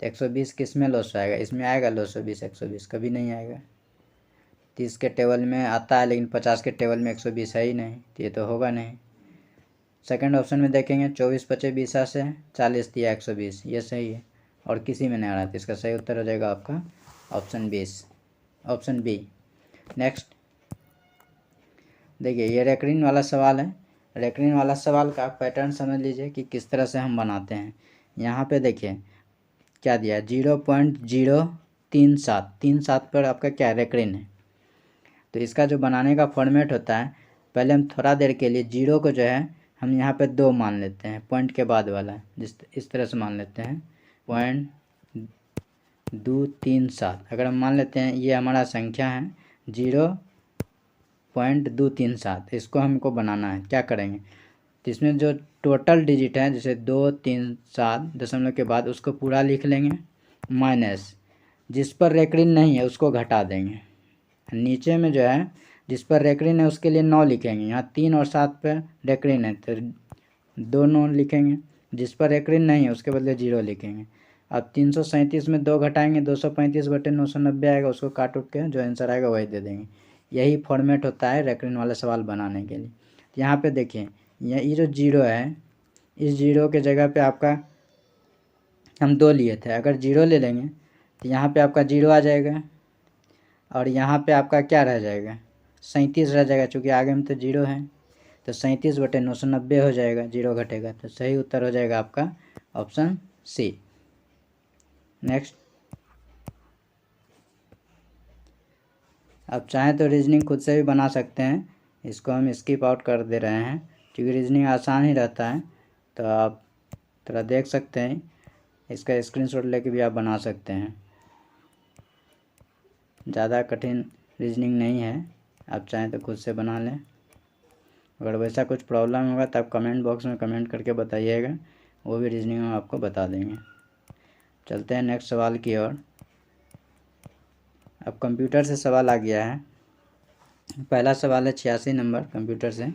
तो 120 किस में लोसो आएगा, इसमें आएगा लोसो 20, 120 कभी नहीं आएगा। 30 के टेबल में आता है लेकिन 50 के टेबल में 120 है ही नहीं, तो ये तो होगा नहीं। सेकंड ऑप्शन में देखेंगे 24 × 25 20 से 40 दिया 120, ये सही है और किसी में नहीं आ रहा। तो इसका सही उत्तर हो जाएगा आपका ऑप्शन बी। नेक्स्ट देखिए, ये रेकरिंग वाला सवाल है। रेकरिंग वाला सवाल का पैटर्न समझ लीजिए कि किस तरह से हम बनाते हैं। यहाँ पे देखिए क्या दिया है, 0.037 पर आपका क्या रेकरिंग है। तो इसका जो बनाने का फॉर्मेट होता है, पहले हम थोड़ा देर के लिए जीरो को जो है हम यहाँ पे 2 मान लेते हैं, पॉइंट के बाद वाला, इस तरह से मान लेते हैं 0.237। अगर हम मान लेते हैं ये हमारा संख्या है 0.237, इसको हमको बनाना है। क्या करेंगे, तो इसमें जो टोटल डिजिट है जैसे 2 3 7 दशमलव के बाद उसको पूरा लिख लेंगे, माइनस जिस पर रेकरिंग नहीं है उसको घटा देंगे। नीचे में जो है जिस पर रेकरिंग है उसके लिए 9 लिखेंगे, यहाँ 3 और 7 पर रेकरिंग है तो 2 9 लिखेंगे। जिस पर रेकरिंग नहीं है उसके बदले 0 लिखेंगे। अब 337 में 2 घटाएंगे, 235/990 आएगा, उसको काट उठ के जो आंसर आएगा वही दे देंगे। यही फॉर्मेट होता है रेकरिंग वाला सवाल बनाने के लिए। यहाँ पे देखिए ये जो 0 है, इस 0 के जगह पे आपका हम 2 लिए थे, अगर 0 ले लेंगे तो यहाँ पे आपका 0 आ जाएगा और यहाँ पे आपका क्या रह जाएगा, 37 रह जाएगा, चूँकि आगे में तो 0 है। तो 37/990 हो जाएगा, 0 घटेगा। तो सही उत्तर हो जाएगा आपका ऑप्शन सी। नेक्स्ट, अब चाहें तो रीजनिंग खुद से भी बना सकते हैं, इसको हम स्किप आउट कर दे रहे हैं क्योंकि रीजनिंग आसान ही रहता है। तो आप थोड़ा देख सकते हैं, इसका स्क्रीनशॉट लेके भी आप बना सकते हैं। ज़्यादा कठिन रीजनिंग नहीं है, आप चाहें तो खुद से बना लें। अगर वैसा कुछ प्रॉब्लम होगा तो आप कमेंट बॉक्स में कमेंट करके बताइएगा, वो भी रीजनिंग में आपको बता देंगे। चलते हैं नेक्स्ट सवाल की ओर। अब कंप्यूटर से सवाल आ गया है। पहला सवाल है 86 नंबर कंप्यूटर से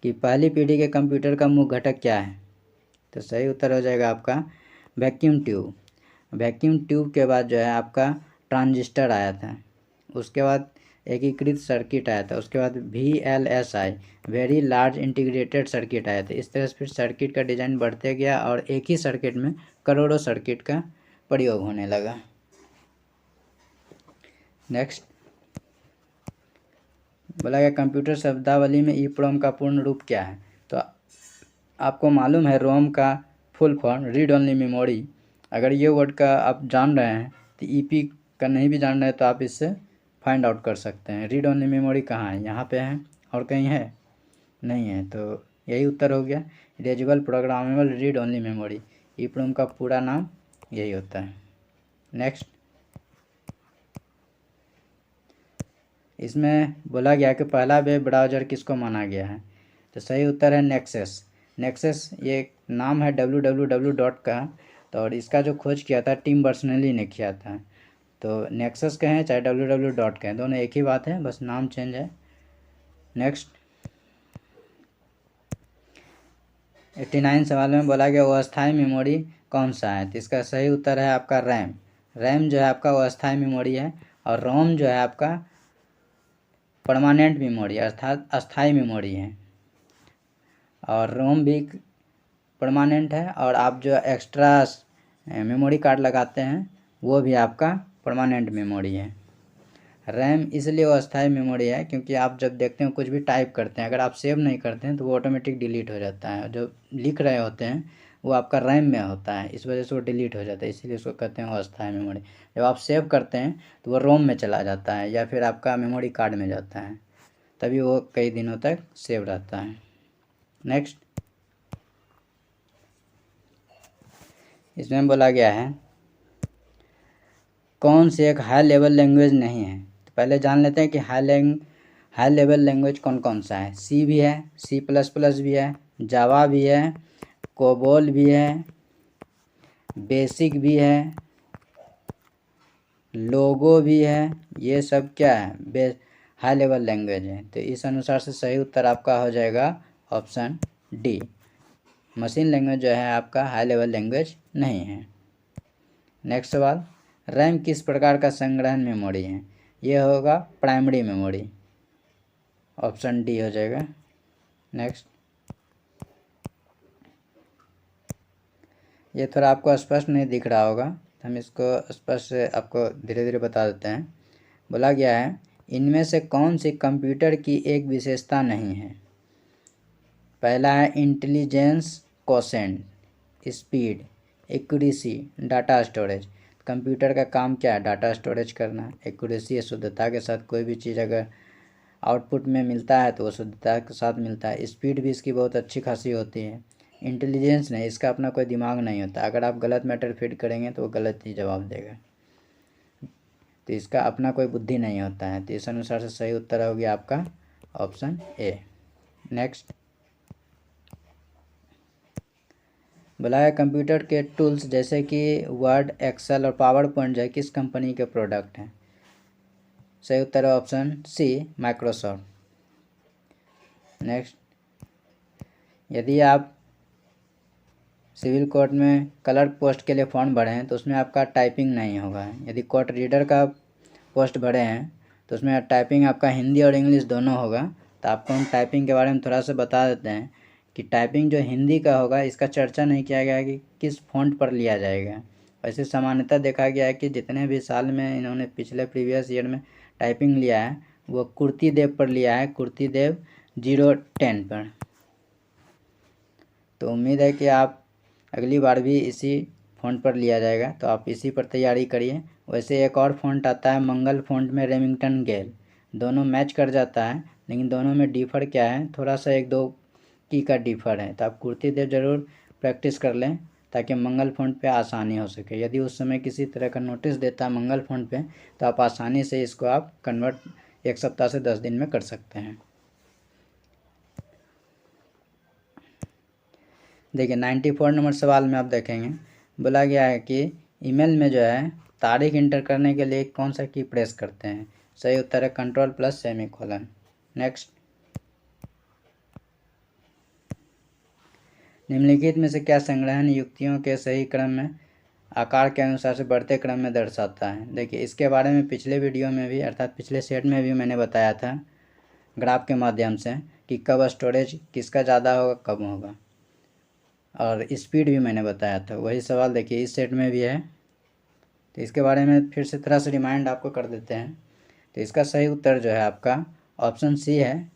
कि पहली पीढ़ी के कंप्यूटर का मुख्य घटक क्या है। तो सही उत्तर हो जाएगा आपका वैक्यूम ट्यूब। वैक्यूम ट्यूब के बाद जो है आपका ट्रांजिस्टर आया था, उसके बाद एकीकृत सर्किट आया था, उसके बाद VLSI very large integrated circuit आया था। इस तरह से फिर सर्किट का डिज़ाइन बढ़ते गया और एक ही सर्किट में करोड़ों सर्किट का प्रयोग होने लगा। नेक्स्ट बोला गया कंप्यूटर शब्दावली में EEPROM का पूर्ण रूप क्या है। तो आपको मालूम है रोम का full form read only memory. अगर ये वर्ड का आप जान रहे हैं तो EP का नहीं भी जान रहे हैं तो आप इससे फाइंड आउट कर सकते हैं। रीड ओनली मेमोरी कहाँ है, यहाँ पे है और कहीं है नहीं है, तो यही उत्तर हो गया erasable programmable read only memory. EEPROM का पूरा नाम यही होता है। नेक्स्ट इसमें बोला गया कि पहला वेब ब्राउज़र किसको माना गया है। तो सही उत्तर है नेक्सस। नेक्सस ये नाम है www का, तो और इसका जो खोज किया था टिम बर्नर्स-ली ने किया था। तो नेक्सस कहें चाहे www कहें, दोनों एक ही बात है, बस नाम चेंज है। नेक्स्ट 89 सवाल में बोला गया वो अस्थायी मेमोरी कौन सा है। तो इसका सही उत्तर है आपका रैम। रैम जो है आपका वो अस्थायी मेमोरी है और रोम जो है आपका परमानेंट मेमोरी अर्थात अस्थायी मेमोरी है। और रोम भी परमानेंट है और आप जो एक्स्ट्रा मेमोरी कार्ड लगाते हैं वो भी आपका परमानेंट मेमोरी है। रैम इसलिए वो अस्थायी मेमोरी है क्योंकि आप जब देखते हैं कुछ भी टाइप करते हैं, अगर आप सेव नहीं करते हैं तो वो ऑटोमेटिक डिलीट हो जाता है। जो लिख रहे होते हैं वो आपका रैम में होता है, इस वजह से वो डिलीट हो जाता है, इसीलिए उसको कहते हैं वो अस्थायी मेमोरी। जब आप सेव करते हैं तो वो रोम में चला जाता है या फिर आपका मेमोरी कार्ड में जाता है, तभी वो कई दिनों तक सेव रहता है। नेक्स्ट इसमें बोला गया है कौन सी एक हाई लेवल लैंग्वेज नहीं है। तो पहले जान लेते हैं कि हाई लेवल लैंग्वेज कौन कौन सा है। सी भी है, C++ भी है, जावा भी है, कोबोल भी है, बेसिक भी है, लोगो भी है। ये सब क्या है, हाई लेवल लैंग्वेज है। तो इस अनुसार से सही उत्तर आपका हो जाएगा ऑप्शन डी। मशीन लैंग्वेज जो है आपका हाई लेवल लैंग्वेज नहीं है। नेक्स्ट सवाल रैम किस प्रकार का संग्रहण मेमोरी है। ये होगा प्राइमरी मेमोरी, ऑप्शन डी हो जाएगा। नेक्स्ट ये थोड़ा आपको स्पष्ट नहीं दिख रहा होगा, तो हम इसको स्पष्ट से आपको धीरे धीरे बता देते हैं। बोला गया है इनमें से कौन सी कंप्यूटर की एक विशेषता नहीं है। पहला है intelligence quotient, speed, accuracy, data storage. Computer का काम क्या है, डाटा स्टोरेज करना। एक्यूरेसी है शुद्धता के साथ, कोई भी चीज़ अगर आउटपुट में मिलता है तो वो शुद्धता के साथ मिलता है। स्पीड भी इसकी बहुत अच्छी खासी होती है। इंटेलिजेंस नहीं, इसका अपना कोई दिमाग नहीं होता, अगर आप गलत मैटर फीड करेंगे तो वो गलत ही जवाब देगा, तो इसका अपना कोई बुद्धि नहीं होता है। तो इस अनुसार से सही उत्तर हो गया आपका ऑप्शन ए। नेक्स्ट बोला है कंप्यूटर के टूल्स जैसे कि वर्ड, एक्सेल और पावर पॉइंट जो है किस कंपनी के प्रोडक्ट हैं। सही उत्तर है ऑप्शन सी, माइक्रोसॉफ्ट। नेक्स्ट यदि आप सिविल कोर्ट में क्लर्क पोस्ट के लिए फॉर्म भरे हैं तो उसमें आपका टाइपिंग नहीं होगा। यदि कोर्ट रीडर का पोस्ट भरे हैं तो उसमें टाइपिंग आपका हिंदी और इंग्लिश दोनों होगा। तो आपको हम टाइपिंग के बारे में थोड़ा सा बता देते हैं कि टाइपिंग जो हिंदी का होगा इसका चर्चा नहीं किया गया है कि किस फ़ॉन्ट पर लिया जाएगा। वैसे सामान्यतः देखा गया है कि जितने भी साल में इन्होंने पिछले प्रीवियस ईयर में टाइपिंग लिया है वो कुर्तीदेव पर लिया है, कुर्तीदेव 010 पर। तो उम्मीद है कि आप अगली बार भी इसी फ़ॉन्ट पर लिया जाएगा, तो आप इसी पर तैयारी करिए। वैसे एक और फ़ॉन्ट आता है मंगल फ़ॉन्ट में रेमिंगटन गेल, दोनों मैच कर जाता है लेकिन दोनों में डिफ़र क्या है, थोड़ा सा एक दो की का डिफ़र है। तो आप कुर्तीदेव ज़रूर प्रैक्टिस कर लें ताकि मंगल फ़ॉन्ट पे आसानी हो सके। यदि उस समय किसी तरह का नोटिस देता है मंगल फ़ॉन्ट पे तो आप आसानी से इसको आप कन्वर्ट 1 सप्ताह से 10 दिन में कर सकते हैं। देखिए 94 नंबर सवाल में आप देखेंगे बोला गया है कि ईमेल में जो है तारीख इंटर करने के लिए कौन सा की प्रेस करते हैं। सही उत्तर है कंट्रोल प्लस सेमीकोलन। नेक्स्ट निम्नलिखित में से क्या संग्रहण युक्तियों के सही क्रम में आकार के अनुसार से बढ़ते क्रम में दर्शाता है। देखिए इसके बारे में पिछले वीडियो में भी अर्थात पिछले सेट में भी मैंने बताया था ग्राफ के माध्यम से कि कब स्टोरेज किसका ज़्यादा होगा कब होगा, और स्पीड भी मैंने बताया था। वही सवाल देखिए इस सेट में भी है, तो इसके बारे में फिर से थोड़ा सा रिमाइंड आपको कर देते हैं। तो इसका सही उत्तर जो है आपका ऑप्शन सी है।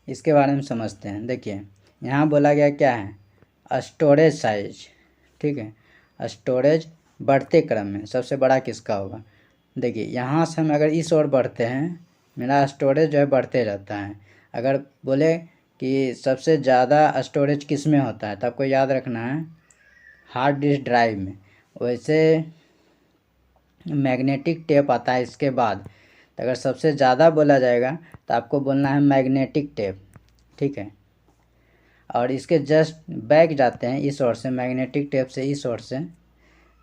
इसके बारे में समझते हैं। देखिए यहाँ बोला गया क्या है, स्टोरेज साइज, ठीक है। स्टोरेज बढ़ते क्रम में सबसे बड़ा किसका होगा। देखिए यहाँ से हम अगर इस ओर बढ़ते हैं, मेरा स्टोरेज जो है बढ़ते रहता है। अगर बोले कि सबसे ज़्यादा स्टोरेज किस में होता है, तो आपको याद रखना है हार्ड डिस्क ड्राइव में। वैसे मैग्नेटिक टेप आता है इसके बाद, तो अगर सबसे ज़्यादा बोला जाएगा तो आपको बोलना है मैग्नेटिक टेप, ठीक है। और इसके जस्ट बैक जाते हैं इस ओर से, मैग्नेटिक टेप से इस ओर से,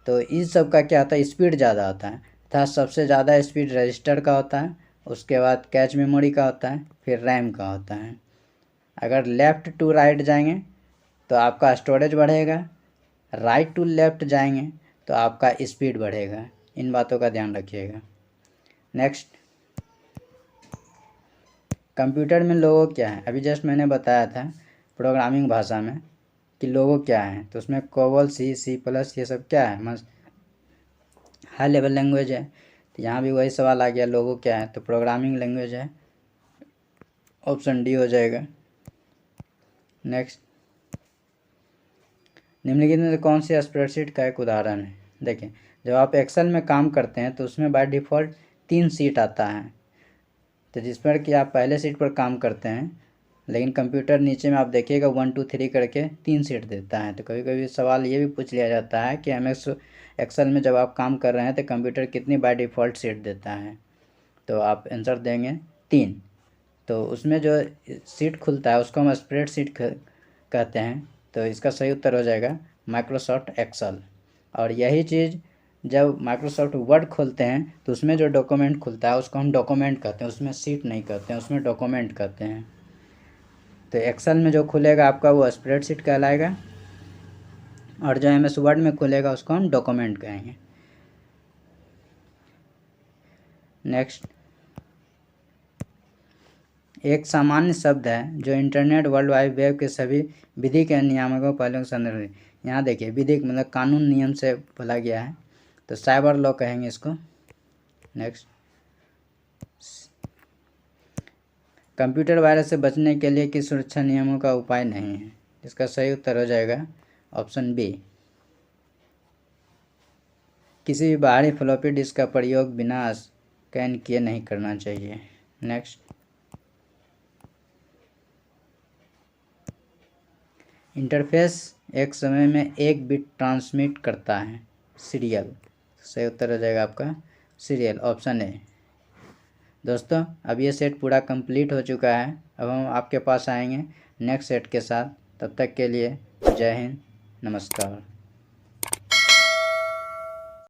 तो इस सब का क्या होता है, स्पीड ज़्यादा होता है। तथा सबसे ज़्यादा स्पीड रजिस्टर का होता है, उसके बाद कैच मेमोरी का होता है, फिर रैम का होता है। अगर लेफ़्ट टू राइट जाएंगे तो आपका स्टोरेज बढ़ेगा, राइट टू लेफ़्ट जाएंगे तो आपका स्पीड बढ़ेगा। इन बातों का ध्यान रखिएगा। नेक्स्ट, कंप्यूटर में लोगो क्या है। अभी जस्ट मैंने बताया था प्रोग्रामिंग भाषा में कि लोगो क्या है, तो उसमें कोबोल, सी प्लस ये सब क्या है, मस्त हाई लेवल लैंग्वेज है। तो यहाँ भी वही सवाल आ गया, लोगो क्या है, तो प्रोग्रामिंग लैंग्वेज है, ऑप्शन डी हो जाएगा। नेक्स्ट, निम्नलिखित में से कौन सी स्प्रेडशीट का एक उदाहरण है। देखिए जब आप एक्सेल में काम करते हैं तो उसमें बाय डिफ़ॉल्ट 3 सीट आता है, तो जिस पर कि आप पहले सीट पर काम करते हैं, लेकिन कंप्यूटर नीचे में आप देखिएगा 1 2 3 करके 3 सीट देता है। तो कभी कभी सवाल ये भी पूछ लिया जाता है कि एमएस एक्सेल में जब आप काम कर रहे हैं तो कंप्यूटर कितनी बाय डिफ़ॉल्ट सीट देता है, तो आप आंसर देंगे 3। तो उसमें जो सीट खुलता है उसको हम स्प्रेड सीट कहते हैं। तो इसका सही उत्तर हो जाएगा माइक्रोसॉफ्ट एक्सेल। और यही चीज़ जब माइक्रोसॉफ्ट वर्ड खोलते हैं तो उसमें जो डॉक्यूमेंट खुलता है उसको हम डॉक्यूमेंट कहते हैं, उसमें सीट नहीं कहते हैं, उसमें डॉक्यूमेंट कहते हैं। तो एक्सेल में जो खुलेगा आपका वो स्प्रेडशीट कहलाएगा, और जो एमएस वर्ड में खुलेगा उसको हम डॉक्यूमेंट कहेंगे। नेक्स्ट, एक सामान्य शब्द है जो इंटरनेट वर्ल्ड वाइड वेब के सभी विधि के नियामकों पहलुओं के संदर्भ। यहाँ देखिए विधि मतलब कानून नियम से बोला गया है, तो साइबर लॉ कहेंगे इसको। नेक्स्ट, कंप्यूटर वायरस से बचने के लिए किस सुरक्षा नियमों का उपाय नहीं है। इसका सही उत्तर हो जाएगा ऑप्शन बी, किसी भी बाहरी फ्लॉपी डिस्क का प्रयोग बिना स्कैन किए नहीं करना चाहिए। नेक्स्ट, इंटरफेस एक समय में एक बिट ट्रांसमिट करता है, सीरियल। सही उत्तर हो जाएगा आपका सीरियल, ऑप्शन ए। दोस्तों अब ये सेट पूरा कंप्लीट हो चुका है। अब हम आपके पास आएंगे नेक्स्ट सेट के साथ। तब तक के लिए जय हिंद, नमस्कार।